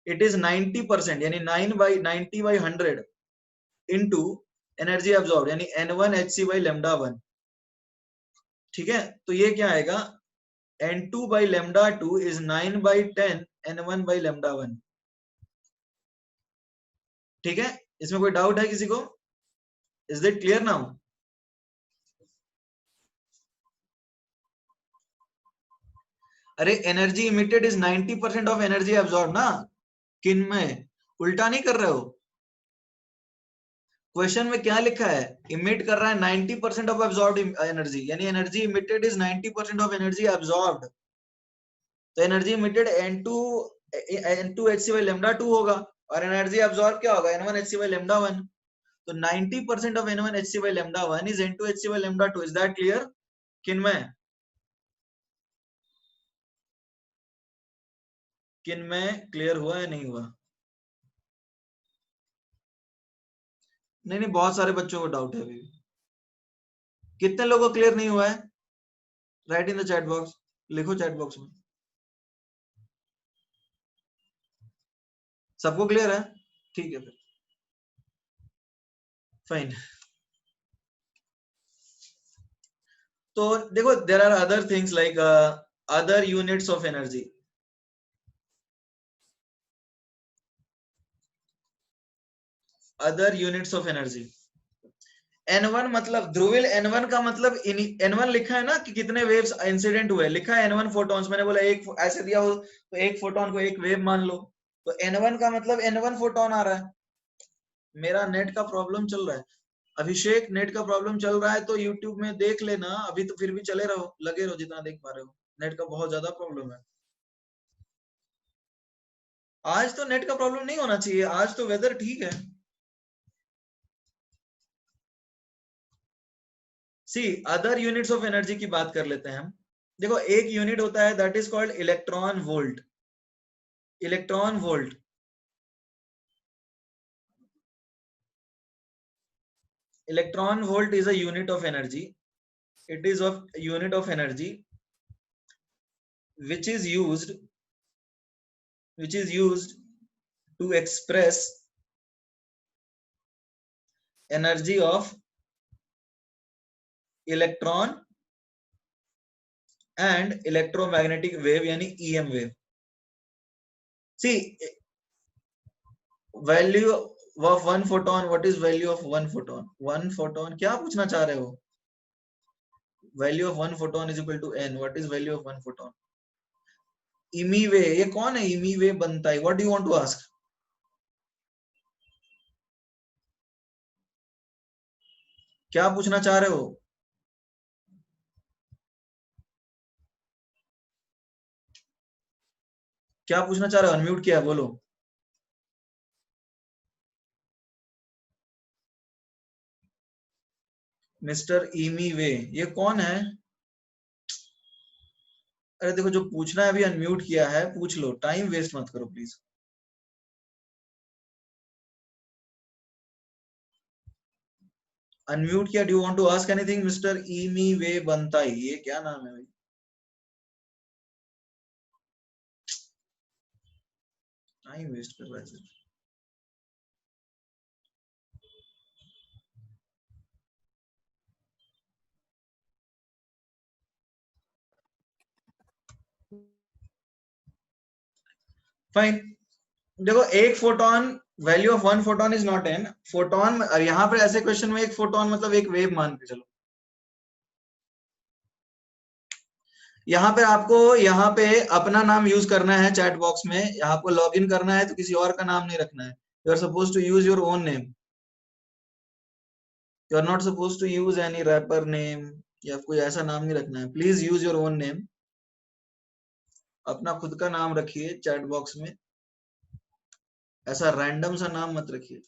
Speaker 3: it is 90%, यानी 9/90/100 इनटू एनर्जी अब्सॉर्ब यानी N1Hc by lambda 1। ठीक है, तो ये क्या आएगा, N2 by lambda 2 is 9/10 N1 by lambda 1। ठीक है, इसमें कोई डाउट है किसी को? Is it clear now? अरे energy emitted is 90% of energy absorb ना, किन में, उल्टा नहीं कर रहे हो। क्वेश्चन में क्या लिखा है, इमिट कर रहा है 90% ऑफ अब्सॉर्ब्ड एनर्जी, यानी energy emitted is 90% of energy absorbed. तो energy emitted N2 Hc by lambda 2 होगा, और एनर्जी अब्सॉर्ब क्या होगा, N1 Hc by lambda 1। तो 90% of N1 Hc by lambda 1 is N2 Hc by lambda 2। Is that clear किनमें, किनमें क्लियर हुआ या नहीं हुआ? नहीं नहीं, बहुत सारे बच्चों को डाउट है अभी। कितने लोगों को क्लियर नहीं हुआ है? Right in the chat box, लिखो चैट बॉक्स में। सबको क्लियर है? ठीक है फिर फाइन। तो देखो there are other things like other units of energy, other units of energy. N1 मतलब ध्रुवील, N1 का मतलब N1 लिखा है ना कि कितने वेव्स इंसिडेंट हुए, लिखा है N1 फोटॉन्स, मैंने बोला एक ऐसे दिया हो तो एक फोटोन को एक वेव मान लो, तो N1 का मतलब N1 फोटोन आ रहा है। मेरा नेट का प्रॉब्लम चल रहा है, अभिषेक नेट का प्रॉब्लम चल रहा है तो YouTube में देख लेना, अभी तो फिर भी चले रहो, लगे रहो जितना देख पा रहे हो, नेट का बहुत ज्यादा प्रॉब्लम है। आज तो नेट का प्रॉब्लम नहीं होना चाहिए, आज तो वेदर ठीक है। सी अदर यूनिट्स ऑफ एनर्जी की बात कर लेते हैं हम। देखो एक यूनिट होता है that is called electron volt, electron volt. Electron volt is a unit of energy, it is of unit of energy which is used, which is used to express energy of electron and electromagnetic wave यानी EM wave। see value of one photon, what is value of one photon, one photon क्या पूछना चाह रहे हो, value of one photon is equal to n, what is value of one photon? इमी वे, ये कौन है इमी वे बनता है, what do you want to ask? क्या पूछना चाह रहे हो? क्या पूछना चाह रहे हो, अनम्यूट किया बोलो। मिस्टर इमी वे, ये कौन है? अरे देखो जो पूछना है, अभी अनम्यूट किया है, पूछ लो, टाइम वेस्ट मत करो प्लीज। अनम्यूट किया, do want to ask anything mister इमी वे बनताई, ये क्या नाम है भाई? टाइम वेस्ट कर रहा है सिर्फ। फाइन, देखो एक photon, value of one photon is not an photon, और यहाँ पर ऐसे क्वेश्चन में एक फोटोन मतलब एक वेव मान के चलो। यहाँ पे आपको, यहाँ पे अपना नाम यूज करना है चैट बॉक्स में, यहाँ आपको लॉग इन करना है तो किसी और का नाम नहीं रखना है, you are suppose to use your own name, you are not suppose to use any rapper name, या कोई ऐसा नाम नहीं रखना है, please use your own name, अपना खुद का नाम रखिए चैट बॉक्स में, ऐसा रैंडम सा नाम मत रखिए।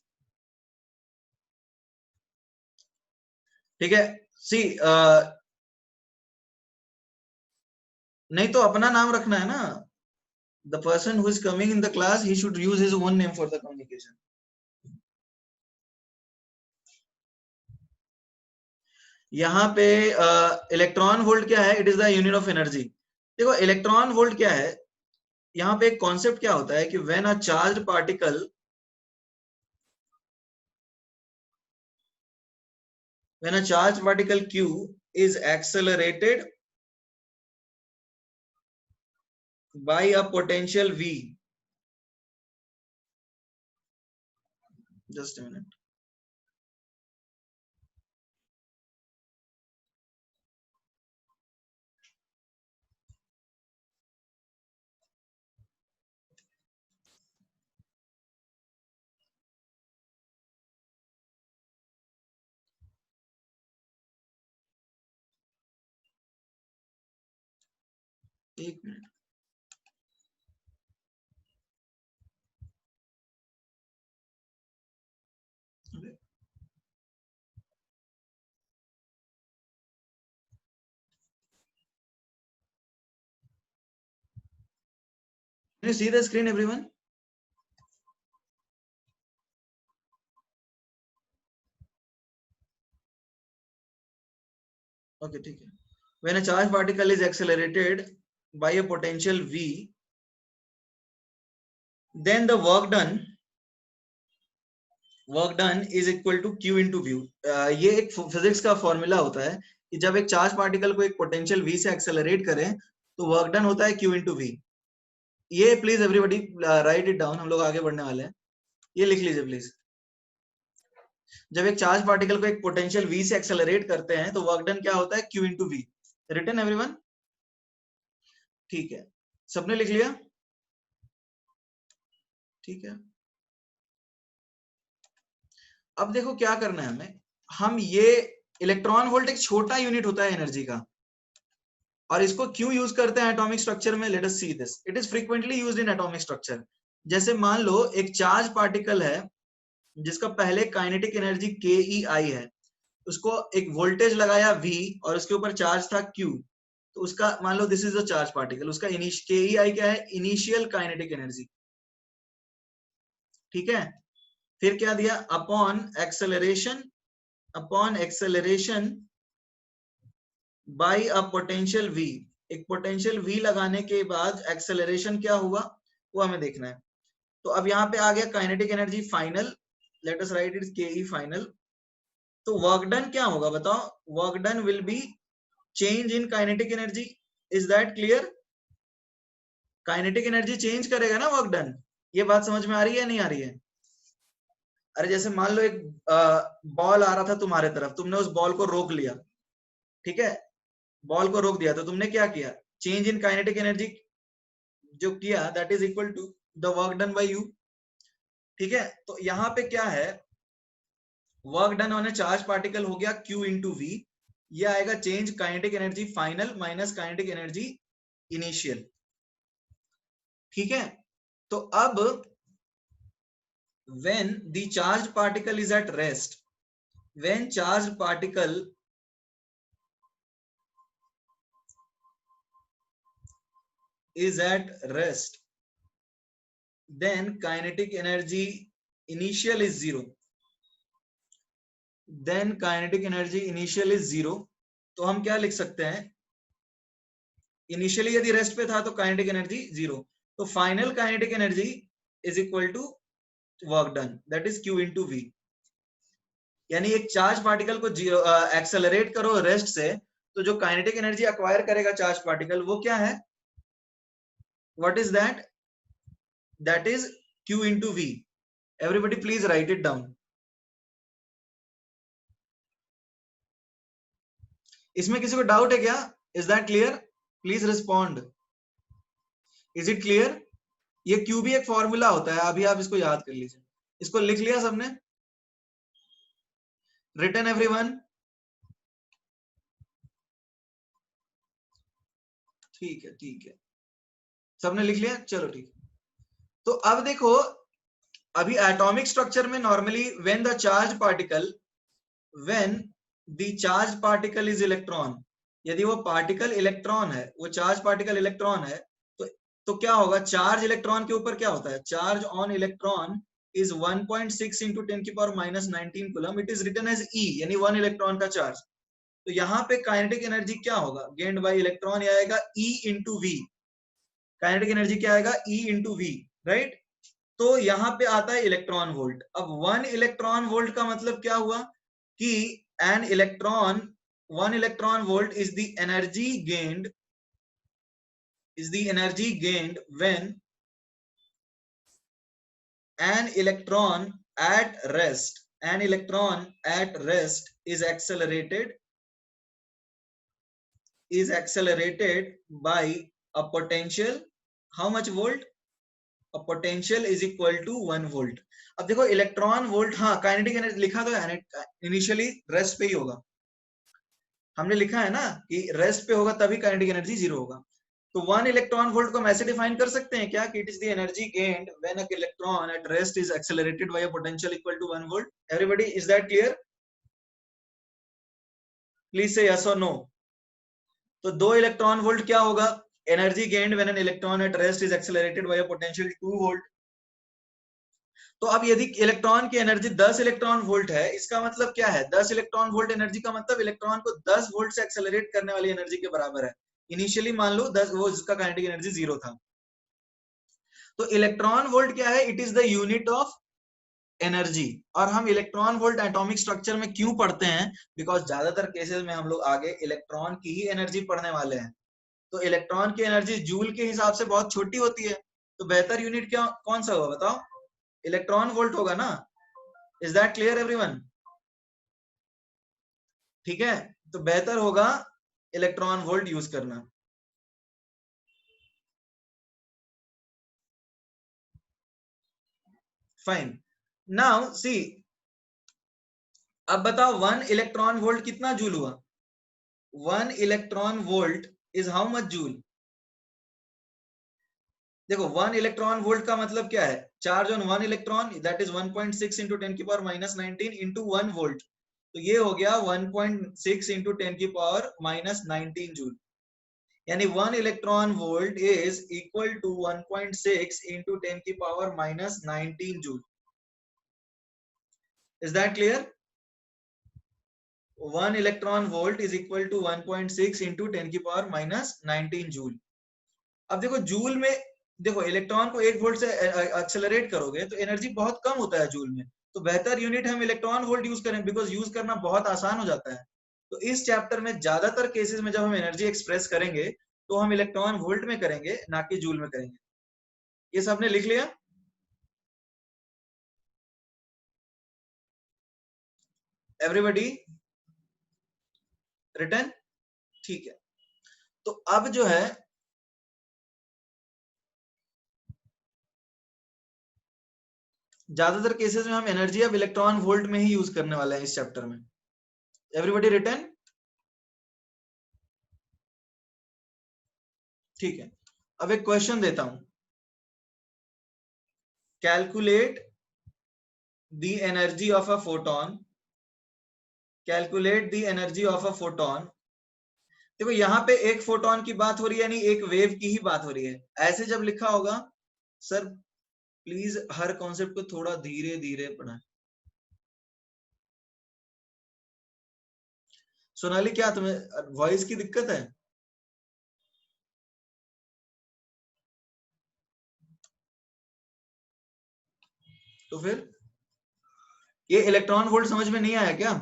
Speaker 3: ठीक है, सी नहीं तो अपना नाम रखना है ना, the person who is coming in the class he should use his own name for the communication. यहाँ पे इलेक्ट्रॉन वोल्ट क्या है, it is the unit of energy. देखो इलेक्ट्रॉन वोल्ट क्या है, यहाँ पे एक कॉन्सेप्ट क्या होता है कि when a charged particle, when a charged particle q is accelerated by a potential v, just a minute, एक minute, can you see the screen everyone? Okay, ठीक है। when a charged particle is accelerated by a potential v, then the work done is equal to q into v। ये एक physics का formula होता है कि जब एक चार्ज पार्टिकल को एक पोटेंशियल v से एक्सेलरेट करें तो वर्क डन होता है q into v। ये please everybody right it down, हम लोग आगे बढ़ने वाले हैं, ये लिख लीजिए प्लीज। जब एक चार्ज पार्टिकल को एक पोटेंशियल v से एक्सेलरेट करते हैं तो वर्क डन क्या होता है q into v। Written everyone? ठीक है, सबने लिख लिया? ठीक है, अब देखो क्या करना है हमें, हम ये इलेक्ट्रॉन वोल्ट एक छोटा यूनिट होता है एनर्जी का, और इसको क्यों यूज करते हैं एटॉमिक स्ट्रक्चर में, let us see this. It is frequently used in atomic structure. जैसे मान लो एक चार्ज पार्टिकल है जिसका पहले काइनेटिक एनर्जी KEI है, उसको एक वोल्टेज लगाया V और उसके ऊपर चार्ज था Q, तो उसका मान लो this is a charge particle, उसका KEI क्या है, इनिशियल काइनेटिक एनर्जी। ठीक है, फिर क्या दिया, upon acceleration by a potential V। एक पोटेंशियल V लगाने के बाद एक्सेलरेशन क्या हुआ वो हमें देखना है। तो अब यहाँ पे आ गया kinetic energy final, let us right it KE final. तो वर्क डन क्या होगा बताओ, work done will be change in kinetic energy. Is that clear? Kinetic energy change करेगा ना वर्क डन। ये बात समझ में आ रही है नहीं आ रही है? अरे जैसे मान लो एक बॉल आ रहा था तुम्हारे तरफ, तुमने उस बॉल को रोक लिया, ठीक है, बॉल को रोक दिया, तो तुमने क्या किया, चेंज इन काइनेटिक एनर्जी जो किया that is equal to the work done by you. ठीक है, तो यहाँ पे क्या है, work done on a charge particle हो गया Q इंटू V, ये आएगा change kinetic energy final minus kinetic energy initial. ठीक है, तो अब when the charged particle is at rest, when charged particle is at rest, then kinetic energy initial is zero, then kinetic energy initial is zero। तो हम क्या लिख सकते हैं, इनिशियली यदि रेस्ट पे था तो काइनेटिक एनर्जी जीरो, तो final kinetic energy is equal to work done that is Q into V। यानी एक चार्ज पार्टिकल को एक्सेलरेट करो रेस्ट से, तो जो काइनेटिक एनर्जी अक्वायर करेगा चार्ज पार्टिकल वो क्या है, what is that, that is Q into V। Everybody please write it down. इसमें किसी को डाउट है क्या, is that clear? Please respond, is it clear? ये Q भी एक फॉर्मूला होता है, अभी आप इसको याद कर लीजिए। इसको लिख लिया सबने, रिटन एवरीवन? ठीक है, ठीक है, सबने लिख लिया, चलो ठीक है। तो अब देखो, अभी एटॉमिक स्ट्रक्चर में normally when the charge particle is electron, यदि वो पार्टिकल इलेक्ट्रॉन है, वो चार्ज पार्टिकल इलेक्ट्रॉन है, तो क्या होगा, चार्ज इलेक्ट्रॉन के ऊपर क्या होता है, charge on electron is 1.6 into 10 की पावर minus 19 coulomb, it is written as E, यानी 1 इलेक्ट्रॉन का चार्ज। तो यहाँ पे काइनेटिक एनर्जी क्या होगा, गेन्ड बाय इलेक्ट्रॉन, ये आएगा E into V. Kinetic energy क्या आएगा, E इंटू वी, राइट। तो यहाँ पे आता है इलेक्ट्रॉन वोल्ट। अब 1 इलेक्ट्रॉन वोल्ट का मतलब क्या हुआ कि an electron, 1 electron volt is the energy gained, when an electron at rest is accelerated by a potential, how much volt, a potential is equal to 1 volt। अब देखो electron volt, हाँ kinetic energy लिखा तो है, initially rest पे ही होगा, हमने लिखा है ना कि रेस्ट पे होगा तभी काइनेटिक एनर्जी जीरो होगा। तो 1 इलेक्ट्रॉन वोल्ट को हम ऐसे डिफाइन कर सकते हैं क्या कि it is the energy gained when a electron at rest is accelerated by a potential equal to 1 volt. Everybody, is that clear? Please say yes और नो। तो 2 इलेक्ट्रॉन वोल्ट क्या होगा, energy gained when an electron at rest is accelerated by a potential 2 volt. तो अब यदि electron की energy 10 electron volt है, इसका मतलब क्या है, 10 इलेक्ट्रॉन वोल्ट एनर्जी का मतलब इलेक्ट्रॉन को 10 वोल्ट से एक्सेलरेट करने वाली एनर्जी के बराबर है। इनिशियली मान लो 10, वो जिसका काइनेटिक एनर्जी 0 था। तो इलेक्ट्रॉन वोल्ट क्या है, it is the unit of energy. और हम इलेक्ट्रॉन वोल्ट एटॉमिक स्ट्रक्चर में क्यों पढ़ते हैं, बिकॉज ज्यादातर केसेस में हम लोग आगे इलेक्ट्रॉन की ही एनर्जी पढ़ने वाले हैं। तो इलेक्ट्रॉन की एनर्जी जूल के हिसाब से बहुत छोटी होती है, तो बेहतर यूनिट क्या कौन सा होगा बताओ, इलेक्ट्रॉन वोल्ट होगा ना। Is that clear everyone? ठीक है, तो बेहतर होगा इलेक्ट्रॉन वोल्ट यूज करना। फाइन, नाउ सी, अब बताओ 1 इलेक्ट्रॉन वोल्ट कितना जूल हुआ, 1 electron volt is how much joule. देखो 1 इलेक्ट्रॉन वोल्ट का मतलब क्या है, charge on 1 electron that is 1.6 into 10 की पावर माइनस 19 इंटू 1 वोल्ट। तो ये हो गया 1.6 इंटू 10 की पावर माइनस 19 जूल। यानी 1 electron volt is equal to 1.6 into 10 की power minus 19 joule. Is that clear? 1 electron volt is equal to 1.6 into 10 की power minus 19 joule. अब देखो जूल में, देखो इलेक्ट्रॉन को 1 वोल्ट से एक्सेलरेट करोगे तो एनर्जी बहुत कम होता है जूल में, तो बेहतर यूनिट हम इलेक्ट्रॉन वोल्ट यूज करें, बिकॉज यूज करना बहुत आसान हो जाता है। तो इस चैप्टर में ज्यादातर केसेस में जब हम एनर्जी एक्सप्रेस करेंगे तो हम इलेक्ट्रॉन वोल्ट में करेंगे, ना कि जूल में करेंगे। ये सबने लिख लिया? Everybody written? ठीक है, तो अब जो है ज्यादातर केसेस में हम एनर्जी अब इलेक्ट्रॉन वोल्ट में ही यूज करने वाले हैं इस चैप्टर में। Everybody written? ठीक है, अब एक क्वेश्चन देता हूं, calculate the energy of a photon, calculate the energy of a photon. देखो यहाँ पे एक फोटोन की बात हो रही है, यानी एक वेव की ही बात हो रही है। ऐसे जब लिखा होगा, सर प्लीज हर कॉन्सेप्ट को थोड़ा धीरे धीरे पढ़ाएं। सोनाली, क्या तुम्हें वॉइस की दिक्कत है? तो फिर ये इलेक्ट्रॉन वोल्ट समझ में नहीं आया क्या?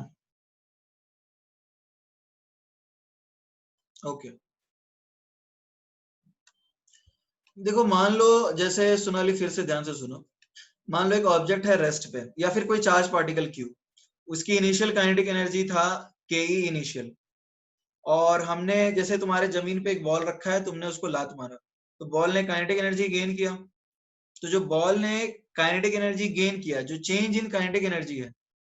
Speaker 3: ओके, देखो मान लो, जैसे सोनाली फिर से ध्यान से सुनो, मान लो एक ऑब्जेक्ट है रेस्ट पे, या फिर कोई चार्ज पार्टिकल क्यू, उसकी इनिशियल काइनेटिक एनर्जी था के ई इनिशियल, और हमने जैसे तुम्हारे जमीन पे एक बॉल रखा है, तुमने उसको लात मारा, तो बॉल ने काइनेटिक एनर्जी गेन किया। तो जो बॉल ने काइनेटिक एनर्जी गेन किया, जो चेंज इन काइनेटिक एनर्जी है,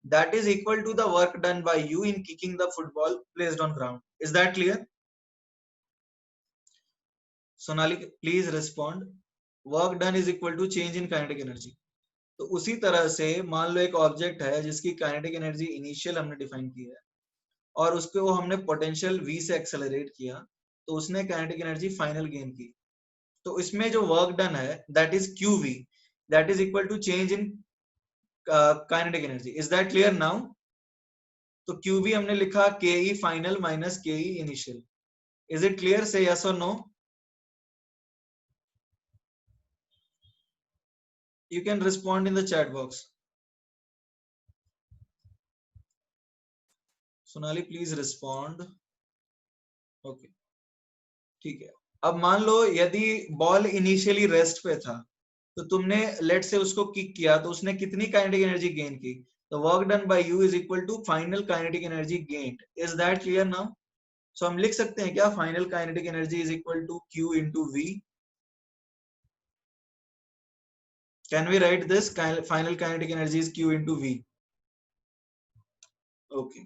Speaker 3: that is equal to the work done by you in kicking the football placed on ground. Is that clear? Sonali, please respond. Work done is equal to change in kinetic energy. तो उसी तरह से मान लो एक object है जिसकी kinetic energy initial हमने define की है, और उसको हमने पोटेंशियल v से एक्सेलरेट किया, तो उसने काइनेटिक एनर्जी फाइनल गेन की। तो इसमें जो वर्क डन है that is qv, that is equal to change in kinetic energy. Is that clear now? तो qv हमने लिखा ke final minus ke initial. Is it clear? Say yes और no. You can respond in the chat box. Sonali please respond. Okay, ठीक है। अब मान लो यदि ball initially rest पे था, तो तुमने लेट से उसको किक किया, तो उसने कितनी काइनेटिक एनर्जी गेन की? तो work done by you is equal to final kinetic energy gained. Is that clear now? So हम लिख सकते हैं क्या, final kinetic energy is equal to Q into V। Can we write this? Final kinetic energy is Q into V। Okay,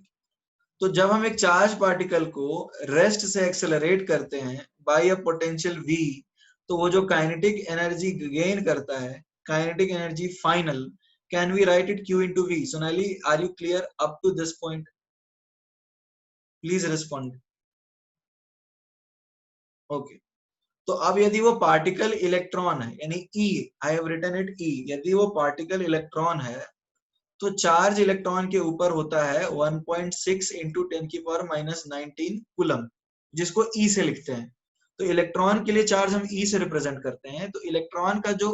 Speaker 3: तो जब हम एक charge particle को रेस्ट से एक्सेलरेट करते हैं बाय अ पोटेंशियल v, तो वो जो काइनेटिक एनर्जी गेन करता है, kinetic energy final, can we write it q into v? Sonali, are you clear up to this point? Please respond. Okay, तो अब यदि वो पार्टिकल इलेक्ट्रॉन है, यानी E, I have written it E, यदि वो पार्टिकल इलेक्ट्रॉन है, तो चार्ज इलेक्ट्रॉन के ऊपर होता है 1.6 इंटू 10 की पावर माइनस 19 कूलम, जिसको ई से लिखते हैं। तो इलेक्ट्रॉन के लिए चार्ज हम ई से रिप्रेजेंट करते हैं। तो इलेक्ट्रॉन का जो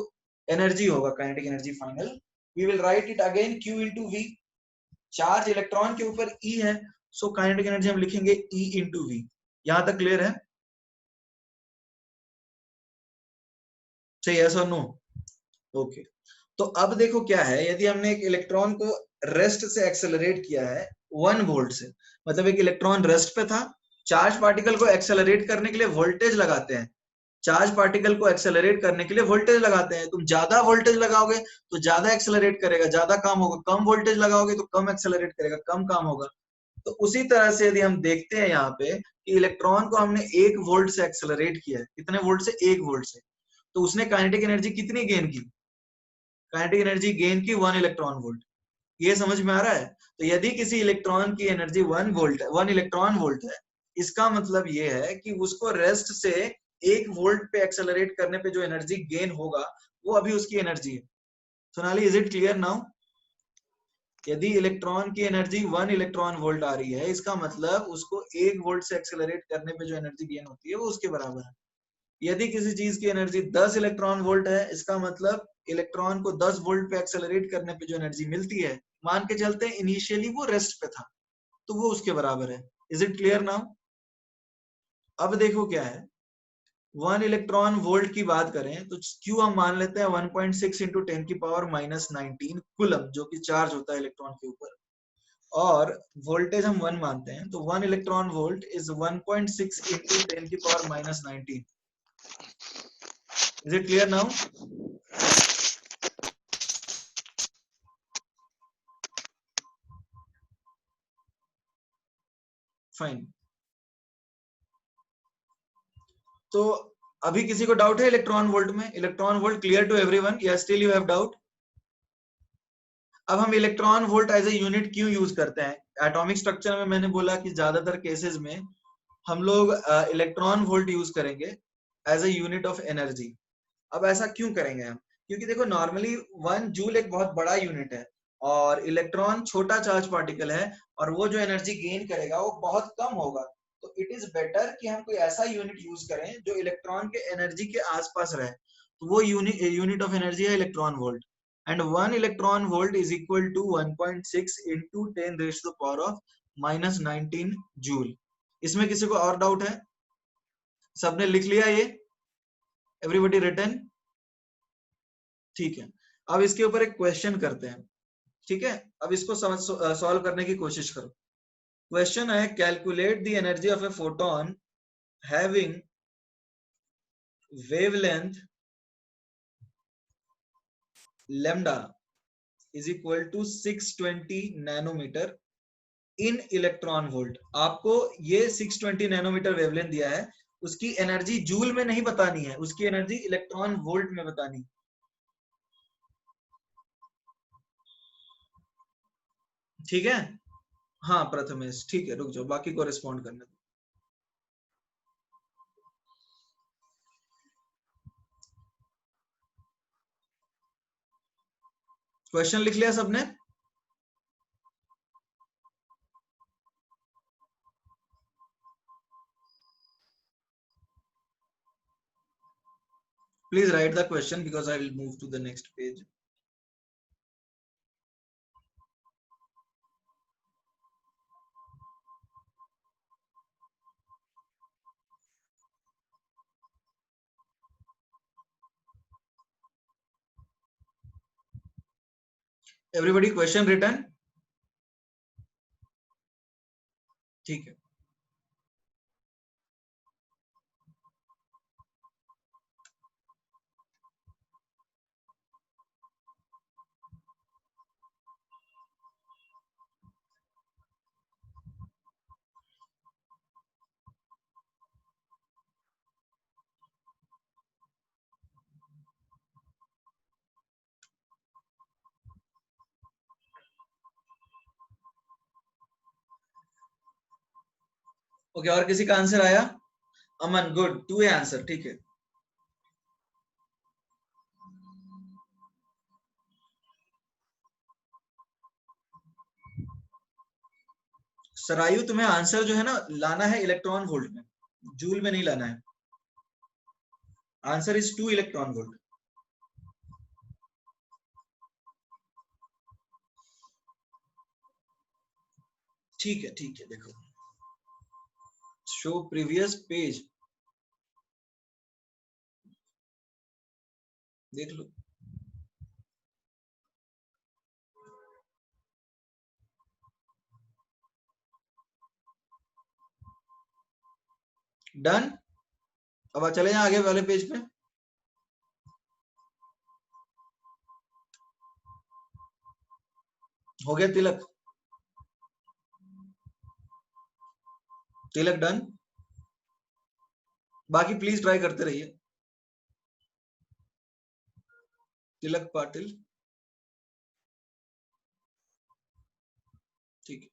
Speaker 3: एनर्जी होगा, kinetic energy final, we will write it again Q into V। Charge electron के ऊपर ई है, सो काइनेटिक एनर्जी हम लिखेंगे E इंटू V। यहां तक क्लियर है? यस और नो? ओके, तो अब देखो क्या है, यदि हमने एक इलेक्ट्रॉन को रेस्ट से एक्सेलरेट किया है 1 वोल्ट से, मतलब एक इलेक्ट्रॉन रेस्ट पे था, चार्ज पार्टिकल को एक्सेलरेट करने के लिए वोल्टेज लगाते हैं। चार्ज पार्टिकल को एक्सेलरेट करने के लिए वोल्टेज लगाते हैं। तुम ज्यादा वोल्टेज लगाओगे तो ज्यादा एक्सेलरेट करेगा, ज्यादा काम होगा। कम वोल्टेज लगाओगे तो कम एक्सेलरेट करेगा, कम काम होगा। तो उसी तरह से यदि हम देखते हैं यहाँ पे कि इलेक्ट्रॉन को हमने 1 वोल्ट से एक्सेलरेट किया है, कितने वोल्ट से? 1 वोल्ट से, तो उसने काइनेटिक एनर्जी कितनी गेन की? काइनेटिक एनर्जी गेन की 1 इलेक्ट्रॉन वोल्ट। ये समझ में आ रहा है? तो यदि किसी इलेक्ट्रॉन की एनर्जी 1 वोल्ट, 1 इलेक्ट्रॉन वोल्ट है, इसका मतलब ये है कि उसको रेस्ट से 1 वोल्ट पे एक्सेलरेट करने पे जो एनर्जी गेन होगा, वो अभी उसकी एनर्जी है। Sonali, is it clear now? यदि इलेक्ट्रॉन की एनर्जी 1 इलेक्ट्रॉन वोल्ट आ रही है, इसका मतलब उसको 1 वोल्ट से एक्सेलरेट करने पे जो एनर्जी गेन होती है, वो उसके बराबर है। यदि किसी चीज की एनर्जी 10 इलेक्ट्रॉन वोल्ट है, इसका मतलब इलेक्ट्रॉन को 10 वोल्ट पे एक्सेलरेट करने पे जो एनर्जी मिलती है, मान के चलते हैं इनिशियली वो रेस्ट पे था, तो वो उसके बराबर है। Is it clear now? अब देखो क्या है, 1 इलेक्ट्रॉन वोल्ट की बात करें तो Q हम मान लेते हैं 1.6 इंटू 10 की पावर माइनस 19 कूलम, जो कि चार्ज होता है इलेक्ट्रॉन के ऊपर, और वोल्टेज हम 1 मानते हैं। तो 1 इलेक्ट्रॉन वोल्ट इज 1.6 इंटू 10 की power minus 19। Is it clear now? Fine. तो अभी किसी को डाउट है इलेक्ट्रॉन वोल्ट में? Electron volt clear to everyone या स्टिल यू हैव डाउट? अब हम electron volt as a unit क्यों यूज करते हैं? एटॉमिक स्ट्रक्चर में मैंने बोला कि ज्यादातर केसेस में हम लोग इलेक्ट्रॉन वोल्ट यूज करेंगे as a unit of energy. अब ऐसा क्यों करेंगे हम? क्योंकि देखो, नॉर्मली 1 जूल एक बहुत बड़ा यूनिट है और इलेक्ट्रॉन छोटा चार्ज पार्टिकल है, और वो जो एनर्जी गेन करेगा वो बहुत कम होगा। तो इट इज बेटर कि हम कोई ऐसा यूनिट यूज करें जो इलेक्ट्रॉन के एनर्जी के आसपास रहे। तो वो यूनिट ऑफ एनर्जी है electron volt. And 1 electron volt is equal to 1.6 into 10 raise to the power of minus 19 joule. इसमें किसी को और डाउट है? सबने लिख लिया ये? Everybody written? ठीक है, अब इसके ऊपर एक क्वेश्चन करते हैं। ठीक है, अब इसको सॉल्व करने की कोशिश करो। क्वेश्चन है, calculate the energy of a photon having wavelength lambda is equal to 620 nanometre in electron volt. आपको ये 620 नैनोमीटर वेवलेंथ दिया है, उसकी एनर्जी जूल में नहीं बतानी है, उसकी एनर्जी इलेक्ट्रॉन वोल्ट में बतानी। ठीक है, हाँ प्रथमेश, ठीक है, रुक जाओ, बाकी को रिस्पॉन्ड करने दो। क्वेश्चन लिख लिया सबने? Please write the question because I will move to the next page. Everybody question written? ठीक है। ओके, और किसी का आंसर आया? अमन, गुड, 2 है आंसर, ठीक है। सरायु, तुम्हें आंसर जो है ना लाना है इलेक्ट्रॉन वोल्ट में, जूल में नहीं लाना है। Answer is 2 electron volt. ठीक है, ठीक है, देखो, शो प्रीवियस पेज, देख लो। डन। अब चले जाए आगे वाले पेज पे। हो गया तिलक? तिलक डन? बाकी प्लीज ट्राई करते रहिए। तिलक पाटिल, ठीक है।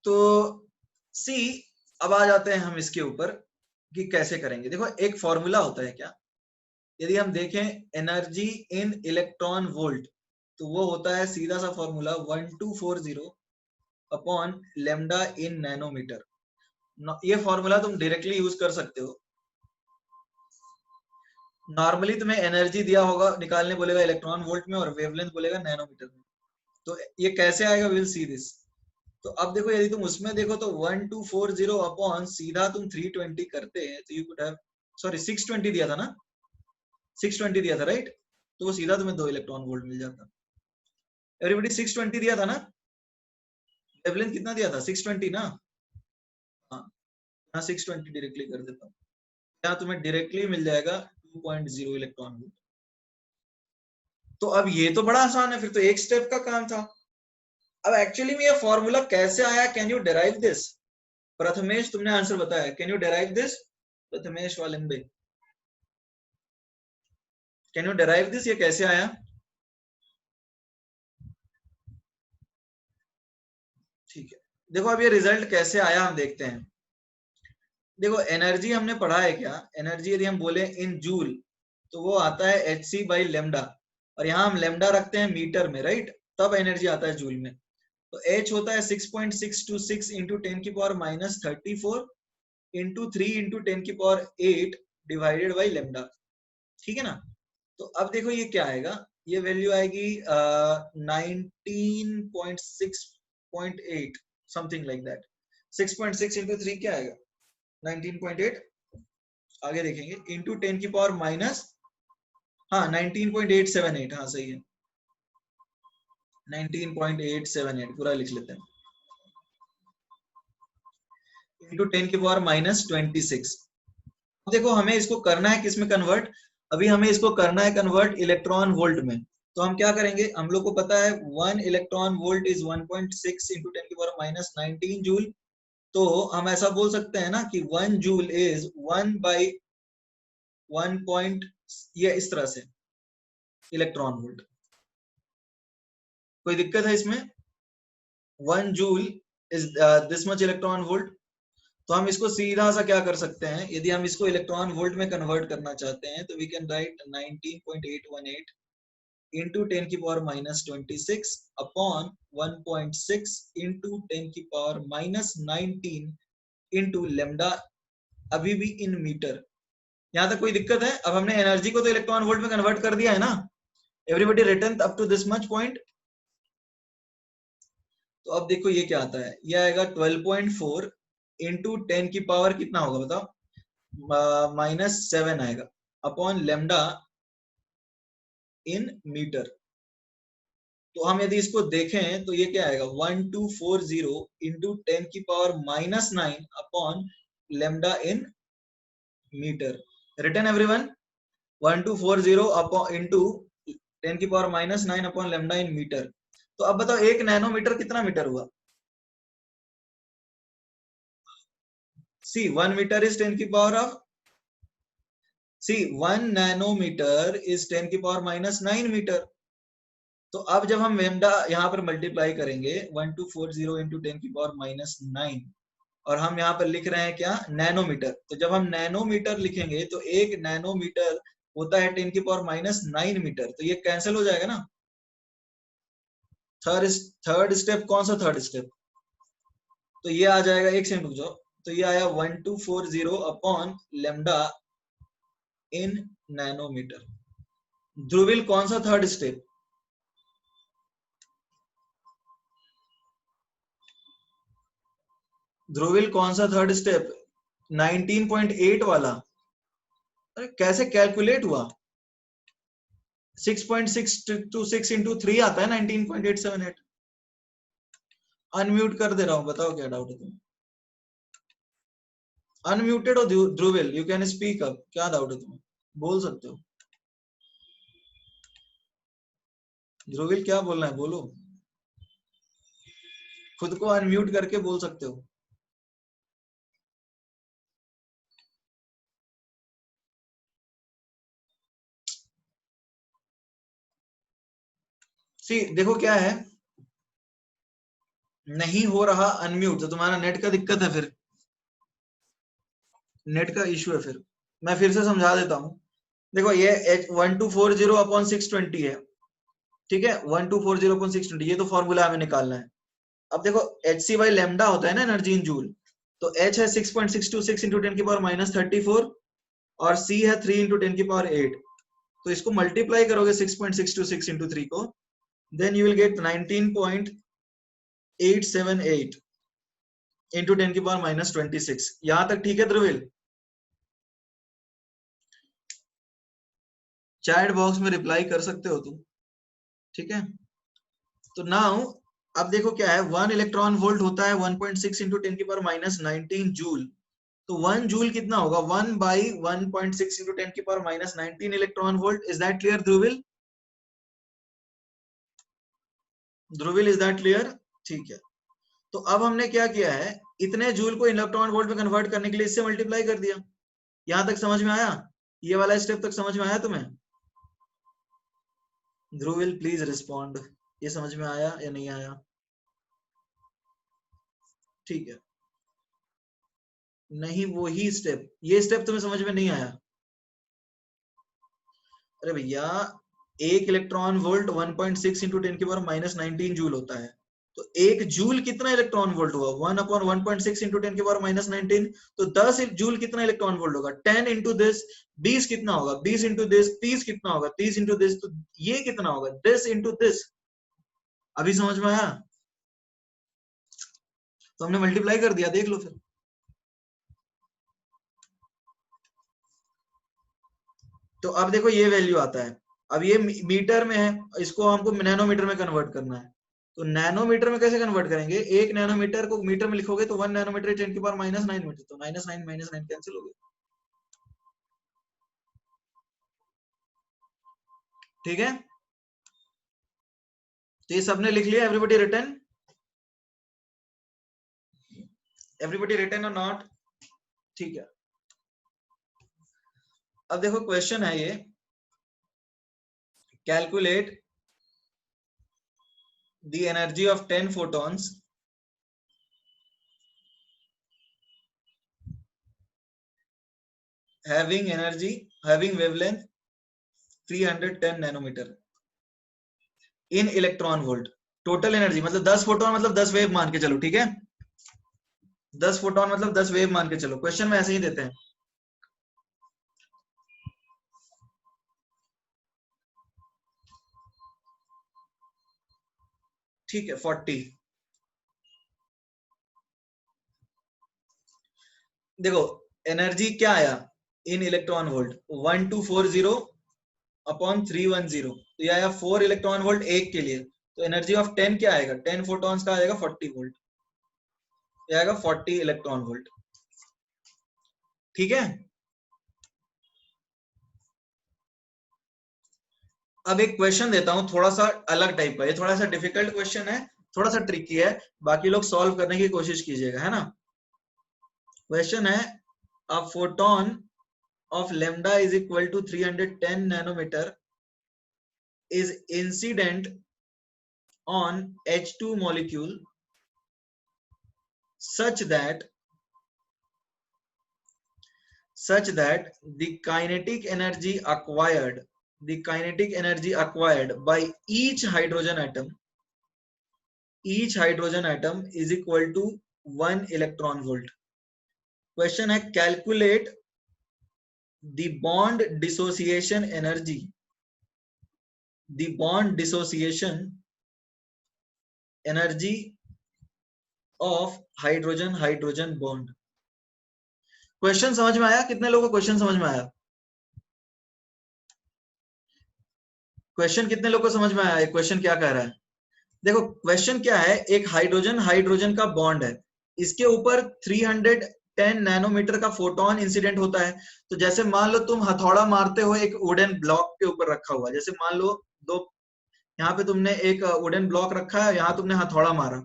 Speaker 3: तो सी, अब आ जाते हैं हम इसके ऊपर कि कैसे करेंगे। देखो, एक फॉर्मूला होता है क्या, यदि हम देखें एनर्जी इन इलेक्ट्रॉन वोल्ट, तो वो होता है सीधा सा formula 1240 upon lambda in nanometre. ये फॉर्मूला तुम डायरेक्टली यूज कर सकते हो। नॉर्मली तुम्हें एनर्जी दिया होगा, निकालने बोलेगा इलेक्ट्रॉन वोल्ट में, और वेवलेंथ बोलेगा नैनोमीटर में। तो ये कैसे आएगा, विल सी दिस। तो अब देखो, यदि तुम उसमें देखो तो 1240 अपॉन सीधा तुम 320 करते हैं, तो यू कुड हैव, सॉरी 620 दिया था ना, 620 दिया था, राइट? तो वो सीधा तुम्हें 2 इलेक्ट्रॉन वोल्ट मिल जाता। एवरीबॉडी 620 दिया था ना? वेवलेंथ कितना दिया था? 620 ना? हाँ, यहाँ 620 डायरेक्टली कर देता हूँ, यहाँ तुम्हें डायरेक्टली मिल जाएगा 2.0 इलेक्ट्रॉन वोल्ट। तो अब ये तो बड़ा आसान है, फिर तो एक स्टेप का काम था। अब एक्चुअली में ये फॉर्मूला कैसे आया, can you derive this? Prathamesh, तुमने आंसर बताया, can you derive this? Prathamesh Walimbe, can you derive this, ये कैसे आया? ठीक है, देखो अब ये रिजल्ट कैसे आया हम देखते हैं। देखो, एनर्जी हमने पढ़ा है क्या, एनर्जी यदि हम बोले इन जूल, तो वो आता है एच सी बाई लेमडा, और यहाँ हम लेमडा रखते हैं मीटर में, राइट? तब एनर्जी आता है जूल में। तो H होता है 6.626 इंटू 10 की पावर माइनस 34 इंटू 3 इंटू 10 की पावर 8 डिवाइडेड बाई लेमडा, ठीक है ना? तो अब देखो ये क्या आएगा, ये वैल्यू आएगी 19.6.8 समथिंग लाइक दैट। 6.6 इंटू 3 क्या आएगा? 19.8, आगे देखेंगे, इंटू 10 की पावर माइनस, हाँ 19.878, हाँ सही है, 19.878 पूरा लिख लेते हैं, इंटू 10 की पावर माइनस 26। देखो, हमें इसको करना है किस में कन्वर्ट, अभी हमें इसको करना है कन्वर्ट इलेक्ट्रॉन वोल्ट में। तो हम क्या करेंगे, हम लोग को पता है 1 इलेक्ट्रॉन वोल्ट इज 1.6 इंटू 10 की पावर माइनस 19 जूल। तो हम ऐसा बोल सकते हैं ना कि 1 जूल इज 1 बाई 1 पॉइंट, ये इस तरह से इलेक्ट्रॉन वोल्ट। कोई दिक्कत है इसमें? 1 joule is this much electron volt. तो हम इसको सीधा सा क्या कर सकते हैं, यदि हम इसको इलेक्ट्रॉन वोल्ट में कन्वर्ट करना चाहते हैं तो वी कैन राइट 19.818 into 10 की पावर माइनस 26 अपॉन 1.6 into 10 की पावर माइनस 19 into लेमडा, अभी भी इन मीटर। यहां तक कोई दिक्कत है? अब हमने एनर्जी को तो इलेक्ट्रॉन वोल्ट में कन्वर्ट कर दिया है ना, everybody return up to this much point. तो अब देखो ये क्या आता है, ये आएगा 12.4 into 10 की पावर कितना होगा बताओ, माइनस 7 आएगा अपॉन लेमडा इन मीटर। तो हम यदि इसको देखें तो ये क्या आएगा, 1240 into 10 की power minus 9 upon lambda in metre. Return everyone, 1240 upon into 10 की power minus 9 upon lambda in metre. तो अब बताओ 1 नैनोमीटर कितना मीटर हुआ? सी 1 मीटर इज 10 की power of, see 1 nanometre is 10 की पावर माइनस 9 मीटर। तो अब जब हम लेमडा यहाँ पर मल्टीप्लाई करेंगे 1240 इंटू 10 की पावर माइनस 9, और हम यहाँ पर लिख रहे हैं क्या, नैनोमीटर। तो जब हम नैनोमीटर लिखेंगे तो 1 नैनोमीटर होता है 10 की पावर माइनस 9 मीटर, तो ये कैंसिल हो जाएगा ना। थर्ड स्टेप कौन सा थर्ड स्टेप, तो ये आ जाएगा, एक सेकंड रुक जाओ, तो ये आया 1240 upon lambda in nanometre. Dhruvil कौन सा थर्ड स्टेप, ध्रुविल कौन सा थर्ड स्टेप, 19.8 वाला। अरे कैसे कैलकुलेट हुआ, 6.626 इंटू 3 आता है 19.878। अनम्यूट कर दे रहा हूं, बताओ क्या डाउट है तुम्हें? अनम्यूटेड हो Dhruvil, you can speak up, क्या डाउट है तुम्हें, बोल सकते हो। ध्रुविल क्या बोलना है, बोलो, खुद को अनम्यूट करके बोल सकते हो। सी देखो क्या है, नहीं हो रहा अनम्यूट, तो तुम्हारा नेट का दिक्कत है, फिर नेट का इश्यू है। फिर मैं फिर से समझा देता हूं, देखो ये 1240 अपॉन 620 है, ठीक है, 1240 अपॉन 620, ये तो फॉर्मूला हमें निकालना है। अब देखो एच सी बाई लेमडा होता है ना एनर्जी इन जूल, तो एच है 6.626 इंटू 10 की पावर माइनस 34 और सी है 3 इंटू 10 की पावर 8। तो इसको मल्टीप्लाई करोगे 6.626 इंटू 3 को, then you will get 19.878 into 10 की पावर माइनस 26। यहां तक ठीक है ध्रुविल? चैट बॉक्स में रिप्लाई कर सकते हो तुम, ठीक है। तो नाउ अब देखो क्या है, 1 इलेक्ट्रॉन वोल्ट होता है 1.6 इंटू 10 की पावर माइनस 19 जूल। तो 1 जूल कितना होगा, 1 बाई 1.6 इंटू 10 की power minus 19 electron volt. Is that clear Dhruvil? Dhruvil is that clear? ठीक है। तो अब हमने क्या किया है, इतने जूल को इलेक्ट्रॉन वोल्ट में कन्वर्ट करने के लिए इससे मल्टीप्लाई कर दिया। यहां तक समझ में आया? ये वाला स्टेप तक समझ में आया तुम्हें? ध्रुविल प्लीज रिस्पॉन्ड, ये समझ में आया या नहीं आया? ठीक है, नहीं वो ही स्टेप, ये स्टेप तुम्हें समझ में नहीं आया? अरे भैया, एक इलेक्ट्रॉन वोल्ट 1.6 इंटू 10 की पावर माइनस 19 जूल होता है। तो एक जूल कितना इलेक्ट्रॉन वोल्ट हुआ, 1 अपॉन 1.6 इंटू 10 की पावर माइनस 19। तो 10 जूल कितना इलेक्ट्रॉन वोल्ट होगा, 10 इंटू दिस, 20 कितना होगा, 20 इंटू दिस, 30 कितना होगा, 30 इंटू दिस, तो ये कितना होगा, दिस इंटू दिस। अभी समझ में आया? तो हमने मल्टीप्लाई कर दिया, देख लो फिर। तो अब देखो ये वैल्यू आता है, अब ये मीटर में है, इसको हमको नैनोमीटर में कन्वर्ट करना है। तो नैनोमीटर में कैसे कन्वर्ट करेंगे, एक नैनोमीटर को मीटर में लिखोगे तो 1 नैनोमीटर 10 की पावर माइनस 9 मीटर, तो माइनस 9 माइनस 9 कैंसिल हो गया, ठीक है। तो ये सबने लिख लिया, एवरीबॉडी रिटन, एवरीबॉडी रिटन और नॉट, ठीक है। अब देखो क्वेश्चन है ये, calculate the energy of 10 photons having wavelength 310 nanometer in electron volt. Total energy मतलब 10 फोटोन मतलब 10 वेव मान के चलो, ठीक है, 10 फोटोन मतलब 10 वेव मान के चलो, क्वेश्चन में ऐसे ही देते हैं। ठीक है 40। देखो एनर्जी क्या आया इन इलेक्ट्रॉन वोल्ट 1240 अपॉन 310, तो ये आया 4 इलेक्ट्रॉन वोल्ट एक के लिए, तो एनर्जी ऑफ 10 क्या आएगा, 10 फोटॉन्स का आएगा 40 वोल्ट, ये आएगा 40 इलेक्ट्रॉन वोल्ट। ठीक है, अब एक क्वेश्चन देता हूं थोड़ा सा अलग टाइप का, ये थोड़ा सा डिफिकल्ट क्वेश्चन है, थोड़ा सा ट्रिकी है, बाकी लोग सॉल्व करने की कोशिश कीजिएगा, है ना। क्वेश्चन है a photon of lambda is equal to 310 nanometer is incident on H2 molecule such that the kinetic energy acquired by each hydrogen atom is equal to 1 electron volt. Question है calculate the bond dissociation energy of hydrogen bond. Question समझ में आया, कितने लोगों को question समझ में आया, क्वेश्चन कितने लोगों को समझ में आया, क्वेश्चन क्या कह रहा है। देखो क्वेश्चन क्या है, एक हाइड्रोजन का बॉन्ड है, इसके ऊपर 310 नैनोमीटर का फोटोन इंसिडेंट होता है। तो जैसे मान लो तुम हथौड़ा मारते हो एक वुडन ब्लॉक के ऊपर रखा हुआ, जैसे मान लो दो, यहाँ पे तुमने एक वुडन ब्लॉक रखा है, यहाँ तुमने हथौड़ा मारा,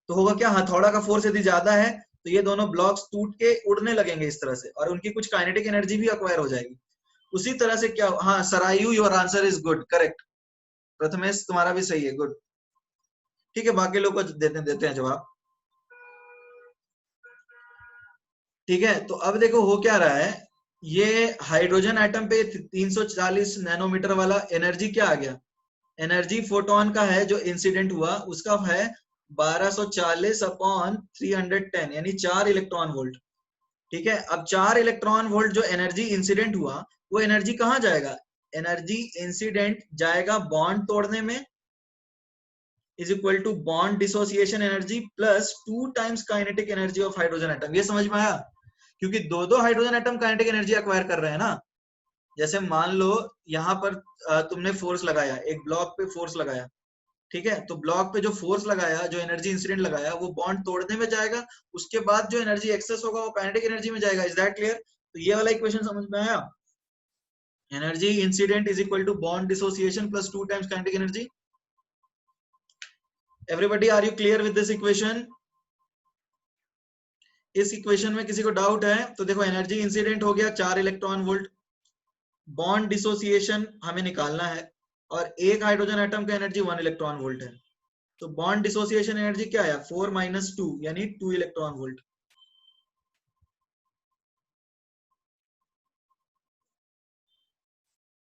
Speaker 3: तो होगा क्या, हथौड़ा का फोर्स यदि ज्यादा है तो ये दोनों ब्लॉक्स टूट के उड़ने लगेंगे इस तरह से, और उनकी कुछ काइनेटिक एनर्जी भी अक्वायर हो जाएगी। उसी तरह से क्या, हाँ Sarayu, your answer is good, correct, Prathamesh तुम्हारा भी सही है, गुड। ठीक है, बाकी लोग को देते हैं जवाब। ठीक है, तो अब देखो हो क्या रहा है, ये हाइड्रोजन एटम पे 340 नैनोमीटर वाला एनर्जी क्या आ गया, एनर्जी फोटोन का है जो इंसिडेंट हुआ उसका है 1240 अपॉन 310 यानी 4 इलेक्ट्रॉन वोल्ट। ठीक है, अब 4 इलेक्ट्रॉन वोल्ट जो एनर्जी इंसिडेंट हुआ वो एनर्जी कहां जाएगा, एनर्जी इंसिडेंट जाएगा बॉन्ड तोड़ने में, is equal to bond dissociation energy plus 2 times kinetic energy of hydrogen atom. ये समझ में आया, क्योंकि दो दो hydrogen atom kinetic energy acquire कर रहे हैं ना। जैसे मान लो यहाँ पर तुमने फोर्स लगाया, एक ब्लॉक पे फोर्स लगाया, ठीक है, तो ब्लॉक पे जो फोर्स लगाया, जो एनर्जी इंसिडेंट लगाया वो बॉन्ड तोड़ने में जाएगा, उसके बाद जो एनर्जी एक्सेस होगा वो काइनेटिक एनर्जी में जाएगा। इज दैट क्लियर, तो ये वाला इक्वेशन समझ में आया, energy incident is equal to bond dissociation plus 2 times kinetic energy. Everybody are you clear with this equation, इस इक्वेशन में किसी को डाउट है तो देखो, एनर्जी इंसिडेंट हो गया 4 इलेक्ट्रॉन वोल्ट, बॉन्ड डिसोसिएशन हमें निकालना है, और एक हाइड्रोजन एटम का एनर्जी 1 इलेक्ट्रॉन वोल्ट है, तो बॉन्ड डिसोसिएशन एनर्जी क्या है 4 माइनस 2 यानी 2 इलेक्ट्रॉन वोल्ट।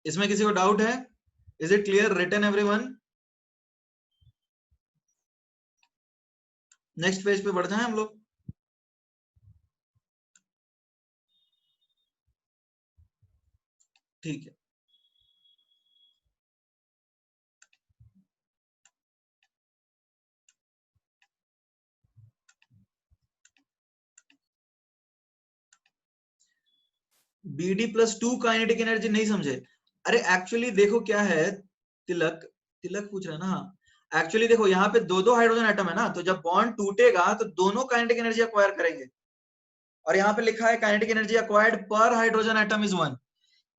Speaker 3: इसमें किसी को डाउट है, is it clear written everyone. Next page पे बढ़ते हैं हम लोग। ठीक है, बीडी प्लस 2 काइनेटिक एनर्जी नहीं समझे, अरे एक्चुअली देखो क्या है, तिलक तिलक पूछ रहा है ना, हाँ एक्चुअली देखो यहाँ पे दो दो हाइड्रोजन एटम है ना, तो जब बॉन्ड टूटेगा तो दोनों काइनेटिक एनर्जी एक्वायर करेंगे, और यहाँ पे लिखा है काइनेटिक एनर्जी एक्वायर्ड पर हाइड्रोजन एटम इज 1।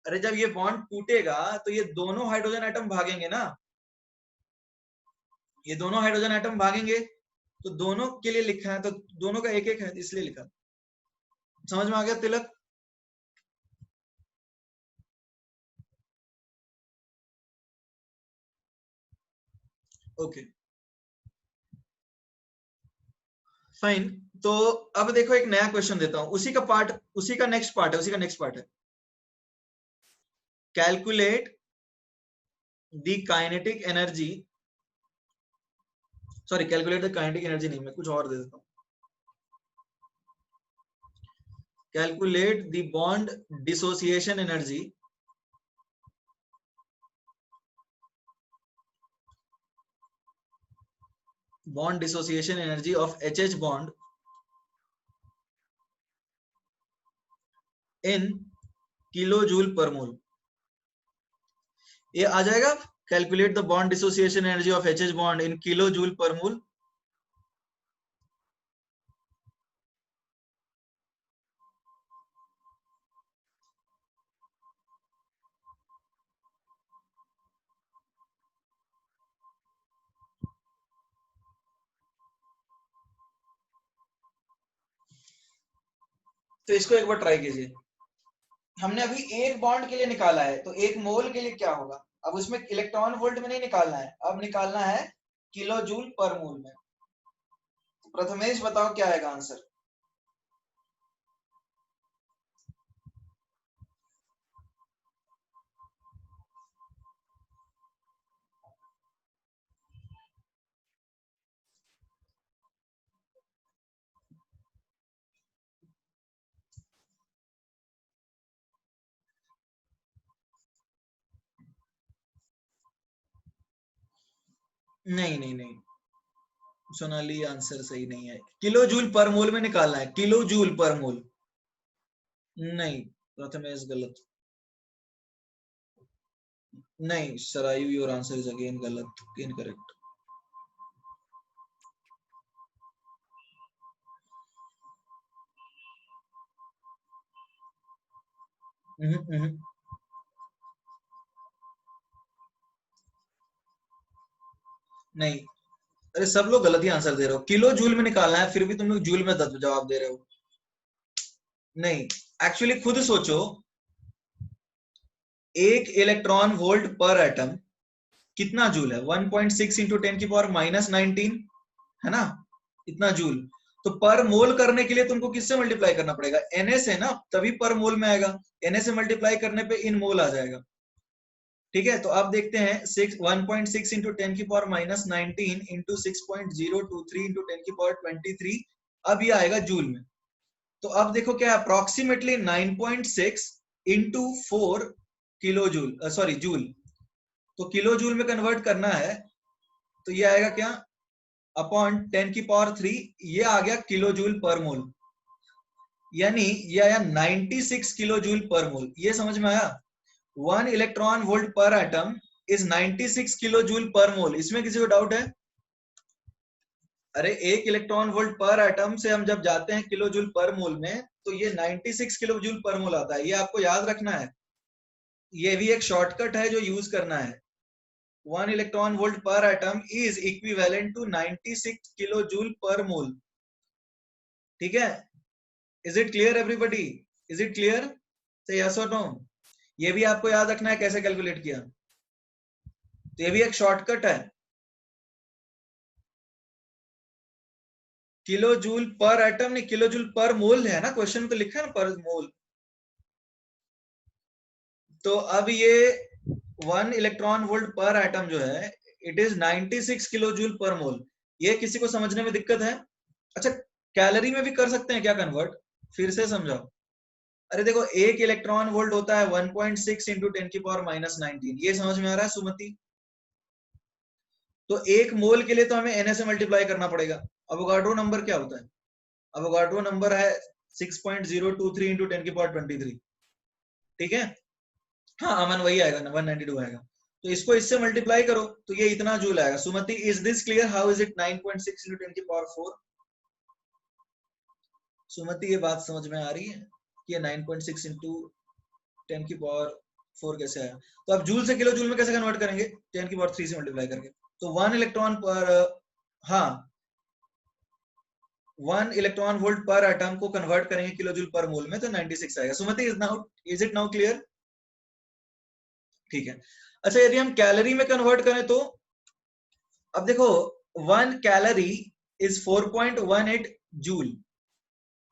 Speaker 3: अरे जब ये बॉन्ड टूटेगा तो ये दोनों हाइड्रोजन एटम भागेंगे ना, ये दोनों हाइड्रोजन एटम भागेंगे, तो दोनों के लिए लिखा है, तो दोनों का एक एक है इसलिए लिखा। समझ में आ गया तिलक, ओके। फाइन। तो अब देखो एक नया क्वेश्चन देता हूं, उसी का नेक्स्ट पार्ट है। Calculate the kinetic energy, sorry calculate the kinetic energy नहीं, मैं कुछ और दे देता हूं। Calculate the bond dissociation energy of HH bond in kilojoule per mole. ये आ जाएगा, calculate the bond dissociation energy of HH bond in kilojoule per mole. तो इसको एक बार ट्राई कीजिए। हमने अभी एक बॉन्ड के लिए निकाला है, तो एक मोल के लिए क्या होगा। अब उसमें इलेक्ट्रॉन वोल्ट में नहीं निकालना है, अब निकालना है किलो जूल पर मोल में। तो प्रथमेश बताओ क्या आएगा आंसर। नहीं नहीं नहीं सोनाली, आंसर सही नहीं है। किलो जूल पर मोल में निकालना है, किलो जूल पर मोल। नहीं, प्रथमेश गलत। नहीं सरायु, योर आंसर इज अगेन गलत, इनकरेक्ट। नहीं, अरे सब लोग गलत ही आंसर दे रहे हो। किलो जूल में निकालना है, फिर भी तुम लोग जूल में जवाब दे रहे हो। नहीं, एक्चुअली खुद सोचो, एक इलेक्ट्रॉन वोल्ट पर एटम कितना जूल है, 1.6 इंटू 10 की पावर -19 है ना, इतना जूल। तो पर मोल करने के लिए तुमको किससे मल्टीप्लाई करना पड़ेगा, Na से ना, तभी पर मोल में आएगा। Na से मल्टीप्लाई करने पे इन मोल आ जाएगा। ठीक है, तो आप देखते हैं 1.6 इंटू 10 की पावर -19 इंटू 6.023 इंटू 10 की पावर 23, अब ये आएगा जूल में। तो अब देखो क्या, approximately 9.6 into 4 kilo joule, sorry joule. तो किलो जूल में कन्वर्ट करना है, तो ये आएगा क्या, अपॉन 10 की पावर 3, ये आ गया किलो जूल पर मोल, यानी ये आया 96 किलो जूल पर मोल। ये समझ में आया। 1 electron volt per atom is 96 kilojoule per mole. इसमें किसी को डाउट है? अरे एक इलेक्ट्रॉन वोल्ट पर एटम से हम जब जाते हैं किलो जूल पर मोल में, तो ये 96 किलो जूल पर मोल आता है। ये आपको याद रखना है, ये भी एक शॉर्टकट है जो यूज करना है। 1 electron volt per atom is equivalent to 96 kilojoule per mole. ठीक है, is it clear everybody, is it clear, say yes और नो। ये भी आपको याद रखना है कैसे कैलकुलेट किया, तो ये भी एक शॉर्टकट है। किलो जूल पर एटम नहीं, किलो जूल पर मोल है ना, क्वेश्चन में तो लिखा है ना पर मोल। तो अब ये 1 इलेक्ट्रॉन वोल्ट पर एटम जो है, it is 96 kilojoule per mole. ये किसी को समझने में दिक्कत है? अच्छा, कैलोरी में भी कर सकते हैं क्या कन्वर्ट, फिर से समझाओ। अरे देखो, एक इलेक्ट्रॉन वोल्ट होता है 1.6 इंटू 10 की पावर -19, ये समझ में आ रहा है सुमति। तो एक मोल के लिए तो हमें Na से मल्टीप्लाई करना पड़ेगा। अवोगाड्रो नंबर क्या होता है, अवोगाड्रो नंबर है 6.023 इंटू 10 की पावर 23। ठीक है, हाँ अमन वही आएगा ना, 192 आएगा। तो इसको इससे मल्टीप्लाई करो तो ये इतना जूल आएगा। Sumati, is this clear, how is it 9.6 into 10 की पावर 4? सुमति, ये बात समझ में आ रही है कि ये 9.6 इंटू 10 की पावर 4 कैसे आया? तो अब जूल से किलो जूल में कैसे कन्वर्ट करेंगे, 10 की पावर 3 से मल्टीप्लाई करके। तो 1 इलेक्ट्रॉन पर, हाँ 1 इलेक्ट्रॉन वोल्ट पर एटम को कन्वर्ट करेंगे किलो जूल पर मोल में, तो 96 आएगा। Sumati, is it now clear? ठीक है। अच्छा, यदि हम कैलोरी में कन्वर्ट करें तो अब देखो 1 कैलोरी इज 4.18 जूल।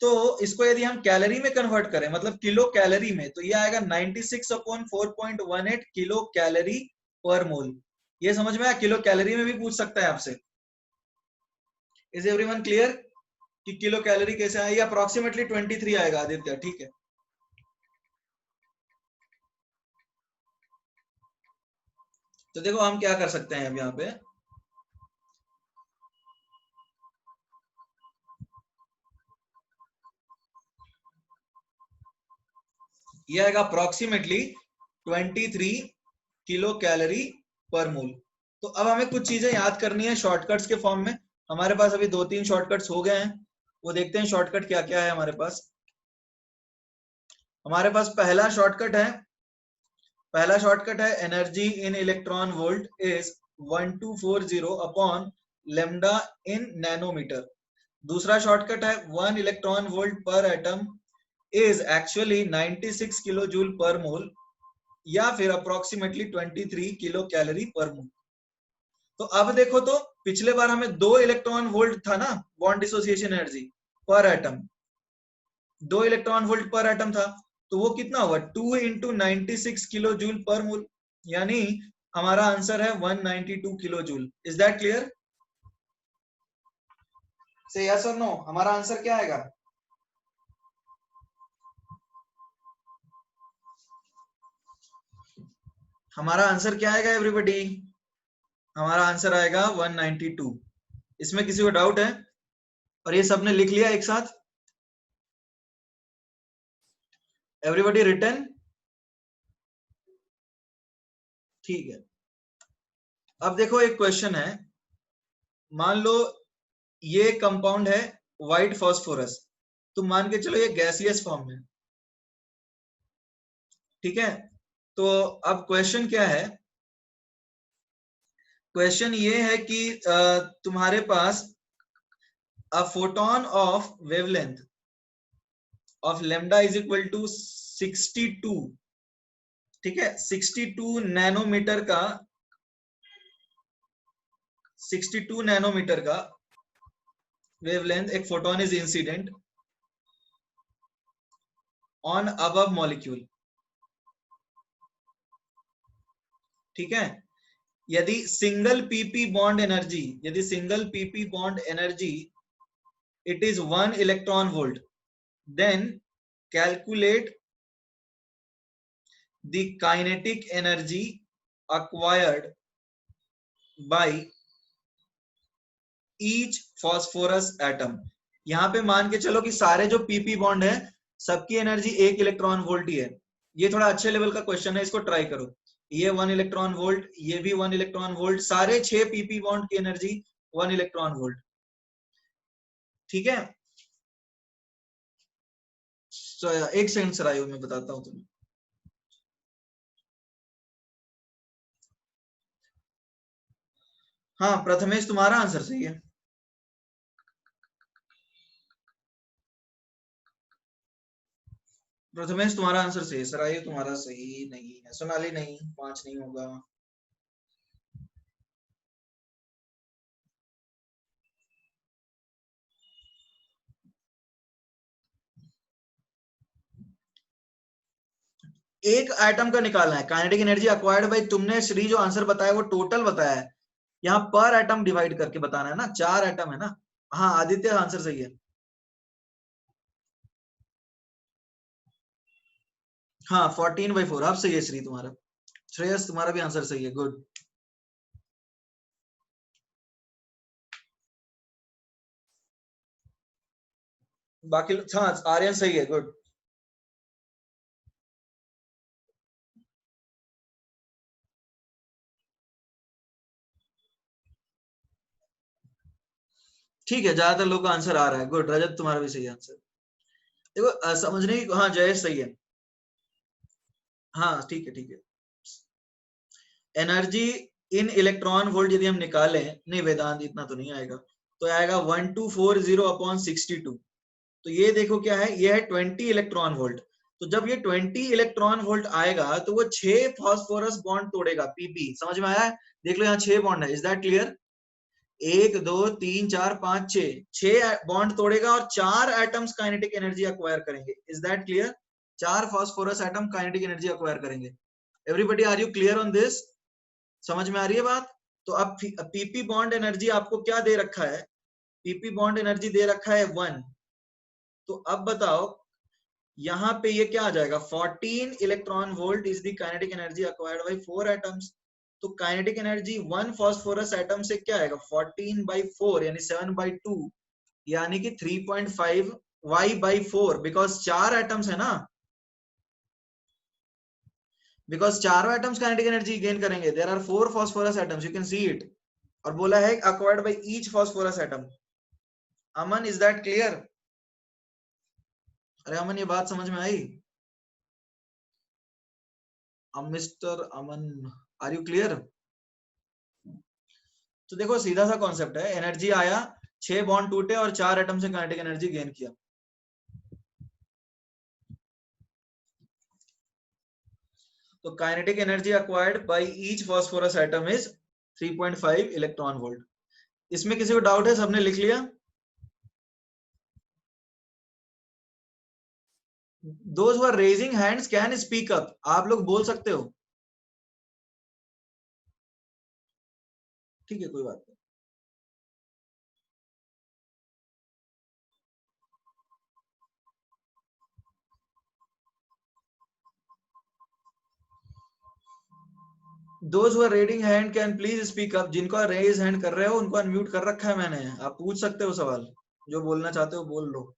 Speaker 3: तो इसको यदि हम कैलोरी में कन्वर्ट करें, मतलब किलो कैलोरी में, तो ये आएगा 96/4.18 किलो कैलोरी पर मोल। ये समझ में आया? किलो कैलोरी में भी पूछ सकता है आपसे। इज एवरीवन क्लियर कि किलो कैलोरी कैसे आएगी? अप्रोक्सीमेटली 23 आएगा आदित्य, ठीक है। तो देखो हम क्या कर सकते हैं अब यहाँ पे, ये आएगा अप्रोक्सीमेटली 23 किलो कैलोरी पर मोल। तो अब हमें कुछ चीजें याद करनी है शॉर्टकट्स के फॉर्म में। हमारे पास अभी 2-3 शॉर्टकट्स हो गए हैं, वो देखते हैं शॉर्टकट क्या क्या है हमारे पास। हमारे पास पहला शॉर्टकट है energy in electron volt is 1240 upon lambda in nanometer. दूसरा शॉर्टकट है 1 electron volt per atom is actually 96 kilojoule per mole, या फिर अप्रोक्सीमेटली 23 किलो कैलोरी पर मोल। तो अब देखो तो पिछले बार हमें 2 इलेक्ट्रॉन वोल्ट था ना बॉन्ड डिसोसिएशन एनर्जी पर atom, 2 electron volt per atom था, तो वो कितना हुआ 2 इंटू 96 किलो जूल पर मोल, यानी हमारा आंसर है 192 kilo joule. Is that clear? Say yes और नो, हमारा आंसर क्या आएगा? हमारा आंसर क्या आएगा एवरीबॉडी? हमारा आंसर आएगा 192। इसमें किसी को डाउट है? और ये सबने लिख लिया एक साथ? Everybody written? ठीक है। अब देखो एक क्वेश्चन है, मान लो ये कंपाउंड है व्हाइट फास्फोरस, तो मान के चलो ये गैसियस फॉर्म में, ठीक है। तो अब क्वेश्चन क्या है? क्वेश्चन ये है कि तुम्हारे पास a photon of wavelength of lambda is equal to 62, ठीक है, 62 नैनोमीटर का, 62 नैनोमीटर का वेवलेंथ एक photon is incident on above molecule, ठीक है। यदि सिंगल पीपी बॉन्ड एनर्जी, यदि single PP bond energy it is 1 electron volt, then calculate the kinetic energy acquired by each phosphorus atom। यहां पे मान के चलो कि सारे जो पीपी बॉन्ड है सबकी एनर्जी 1 इलेक्ट्रॉन वोल्ट ही है। ये थोड़ा अच्छे लेवल का क्वेश्चन है, इसको ट्राई करो। ये 1 इलेक्ट्रॉन वोल्ट, ये भी 1 इलेक्ट्रॉन वोल्ट, सारे 6 पीपी बॉन्ड की एनर्जी 1 इलेक्ट्रॉन वोल्ट, ठीक है। एक सेकंड सर आयु, मैं बताता हूं तुम्हें। हाँ प्रथमेश, तुम्हारा आंसर सही है। प्रथमेश तुम्हारा आंसर सही है, सरायु तुम्हारा सही नहीं है, सोनाली नहीं, 5 नहीं होगा। एक एटम का निकालना है काइनेटिक एनर्जी अक्वायर्ड बाय, तुमने श्री जो आंसर बताया वो टोटल बताया है, यहाँ पर एटम डिवाइड करके बताना है ना, 4 एटम है ना। हाँ आदित्य आंसर सही है। हाँ 14/4 आप सही है श्री तुम्हारा। श्रेयस तुम्हारा भी आंसर सही है, गुड। बाकी हाँ आर्यन सही है, गुड। ठीक है, ज्यादातर लोग का आंसर आ रहा है, गुड। रजत तुम्हारा भी सही आंसर। देखो समझने की, हाँ जयेश सही है। हाँ ठीक है, ठीक है। एनर्जी इन इलेक्ट्रॉन वोल्ट यदि हम निकालें, नहीं वेदांत इतना तो नहीं आएगा, तो आएगा 1240/62। तो ये देखो क्या है, ये है 20 इलेक्ट्रॉन वोल्ट। तो जब ये 20 इलेक्ट्रॉन वोल्ट आएगा तो वो 6 फास्फोरस बॉन्ड तोड़ेगा, पीपी। समझ में आया है? देख लो यहाँ 6 बॉन्ड है। Is that clear? 1 2 3 4 5 6 बॉन्ड तोड़ेगा और 4 एटम्स काइनेटिक एनर्जी एक्वायर करेंगे. Is that clear? 4 phosphorus atom kinetic energy acquire करेंगे. Everybody are you clear on this? समझ में आ रही है बात? तो अब पीपी बॉन्ड एनर्जी आपको क्या दे रखा है? पीपी बॉन्ड एनर्जी दे रखा है 1. तो अब बताओ यहाँ पे ये क्या आ जाएगा? 14 electron volt is the kinetic energy acquired by 4 atoms. तो काइनेटिक एनर्जी 1 फास्फोरस एटम से क्या आएगा? 14/4 यानी 7/2 यानी कि 3.5 y/4 बिकॉज 4 एटम्स है ना, बिकॉज चारों एटम्स काइनेटिक एनर्जी गेन करेंगे. There are 4 phosphorus atoms, you can see it. और बोला है acquired by each phosphorus atom. Aman, is that clear? अरे अमन, ये बात समझ में आई? Mister Aman, are you clear? तो देखो सीधा सा कॉन्सेप्ट है. एनर्जी आया, 6 बॉन्ड टूटे और 4 एटम से काइनेटिक एनर्जी गेन किया. तो kinetic energy acquired by each phosphorus atom is 3.5 electron volt. इसमें किसी को डाउट है? सबने लिख लिया? Those who are raising hands can speak up. आप लोग बोल सकते हो. ठीक है, कोई बात नहीं. Those who are raising hand can please speak up. जिनको रेज हैंड कर रहे हो उनको अनम्यूट कर रखा है मैंने. आप पूछ सकते हो सवाल, जो बोलना चाहते हो बोल लो.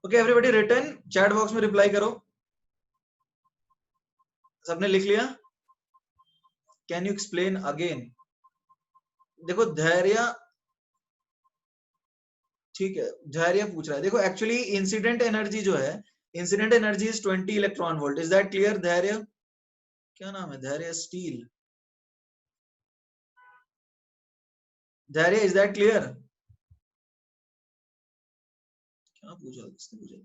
Speaker 3: Okay everybody, written chat box में रिप्लाई करो. सबने लिख लिया? Can you explain again? देखो धैर्य, ठीक है, धैर्य पूछ रहा है. देखो एक्चुअली इंसिडेंट एनर्जी जो है, incident energy is 20 electron volt. Is that clear? धैर्य, क्या नाम है? धैर्य स्टील. धैर्य, इज दैट क्लियर? क्या पूछा, किसने पूछा?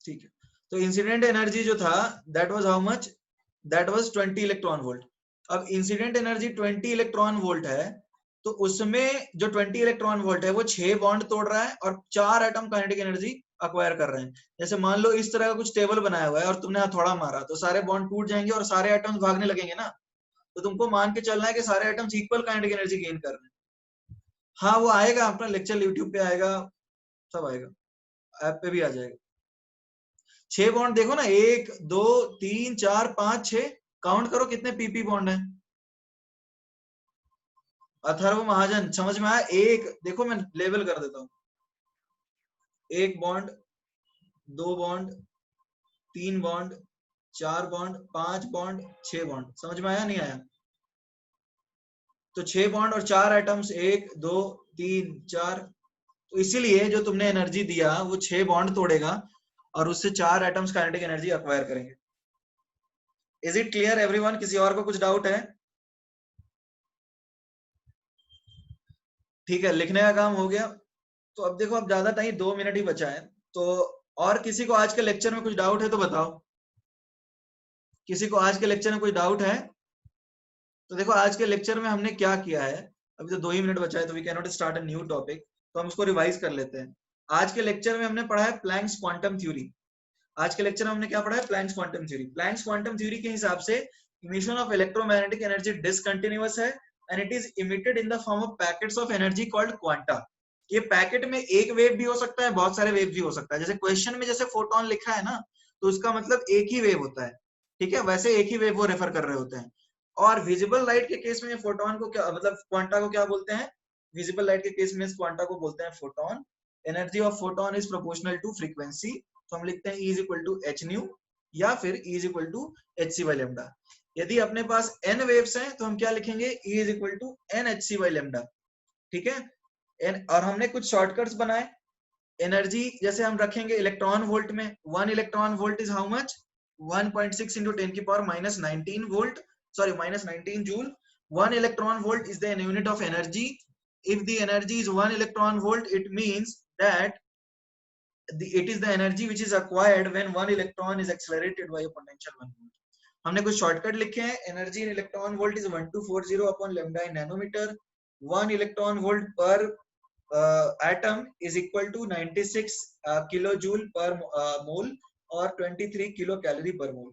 Speaker 3: ठीक है. तो इंसिडेंट एनर्जी जो था that was how much? That was 20 electron volt. अब इंसिडेंट एनर्जी 20 इलेक्ट्रॉन वोल्ट है, तो उसमें जो 20 इलेक्ट्रॉन वोल्ट है वो 6 बॉन्ड तोड़ रहा है और 4 एटम काइनेटिक एनर्जी अक्वायर कर रहे हैं. जैसे मान लो इस तरह का कुछ टेबल बनाया हुआ है और तुमने हथौड़ा मारा तो सारे बॉन्ड टूट जाएंगे और सारे एटम्स भागने लगेंगे ना. तो तुमको मान के चलना है कि सारे atoms equal kinetic energy gain कर रहे हैं. हाँ, वो आएगा, अपना लेक्चर यूट्यूब पे आएगा, सब आएगा, ऐप पे भी आ जाएगा. 6 बॉन्ड देखो ना, 1 2 3 4 5 6, काउंट करो कितने पीपी बॉन्ड हैं. अथर्व महाजन, समझ में आया? एक देखो, मैं लेवल कर देता हूं. 1 bond, 2 bond, 3 bond, 4 bond, 5 bond, 6 bond. समझ में आया नहीं आया? तो 6 बॉन्ड और 4 एटम्स, 1 2 3 4. तो इसीलिए जो तुमने एनर्जी दिया वो 6 बॉन्ड तोड़ेगा और उससे 4 एटम्स काइनेटिक एनर्जी एक्वायर करेंगे. Is it clear everyone? किसी और को कुछ डाउट है? ठीक है, लिखने का काम हो गया. तो अब देखो, अब ज्यादा टाइम, 2 मिनट ही बचा है. तो और किसी को आज के लेक्चर में कुछ डाउट है तो बताओ. किसी को आज के लेक्चर में कोई डाउट है? तो देखो आज के लेक्चर में हमने क्या किया है. अभी तो 2 ही मिनट बचा है, तो we can not start a new topic. तो हम उसको रिवाइज कर लेते हैं. आज के लेक्चर में हमने पढ़ा है प्लैंक्स क्वांटम थ्योरी. आज के लेक्चर में हमने क्या पढ़ा है? Planck's quantum theory. Planck's quantum theory के हिसाब से emission of electromagnetic energy discontinuous है and it is emitted in the form of packets of energy called quanta. ये पैकेट में एक वेव भी हो सकता है, बहुत सारे वेव भी हो सकता है. जैसे क्वेश्चन में जैसे फोटोन लिखा है ना, तो उसका मतलब एक ही वेव होता है. ठीक है, वैसे एक ही वेव वो रेफर कर रहे होते हैं. और विजिबल लाइट के केस में फोटोन को क्या, मतलब क्वांटा को क्या बोलते हैं? विजिबल लाइट के केस में इस क्वांटा को बोलते हैं photon. Energy of photon is proportional to frequency. तो हम लिखते हैं E is equal to H nu या फिर E is equal to H C by lambda. यदि अपने पास n वेव्स हैं तो हम क्या लिखेंगे? E is equal to N H C by lambda. ठीक है. और हमने कुछ शॉर्टकट्स बनाए. एनर्जी जैसे हम रखेंगे इलेक्ट्रॉन वोल्ट में. 1 electron volt is how much? 1.6 into 10 की power minus 19 volt, sorry minus 19 joule. 1 electron volt is the unit of energy. If the energy is 1 electron volt, it means that it is the energy which is acquired when 1 electron is accelerated by a potential 1 volt. हमने कुछ shortcut लिखे हैं. Energy in electron volt is 1240 upon lambda in nanometre. 1 electron volt पर atom is equal to 96 kilojoule per mole or 23 kilocalorie per mole.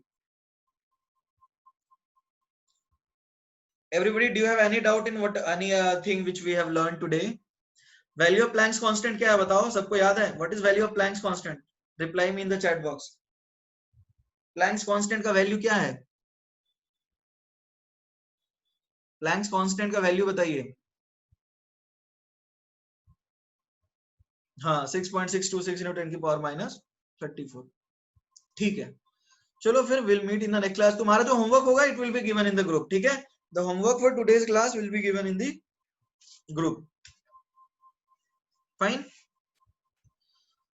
Speaker 3: Everybody, do you have any doubt in what any thing which we have learned today? Value of Planck's constant क्या है बताओ, सबको याद है? What is value of Planck's constant? Reply me in the chat box. Planck's constant का value क्या है? Planck's constant का value बताइए. हाँ 6.626 into 10 की पावर माइनस 34. ठीक है, चलो फिर will meet in the next class. तुम्हारा जो होमवर्क होगा it will be given in the group. ठीक है, the homework for today's class will be given in the group. Fine,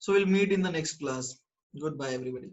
Speaker 3: so we'll meet in the next class. Goodbye everybody.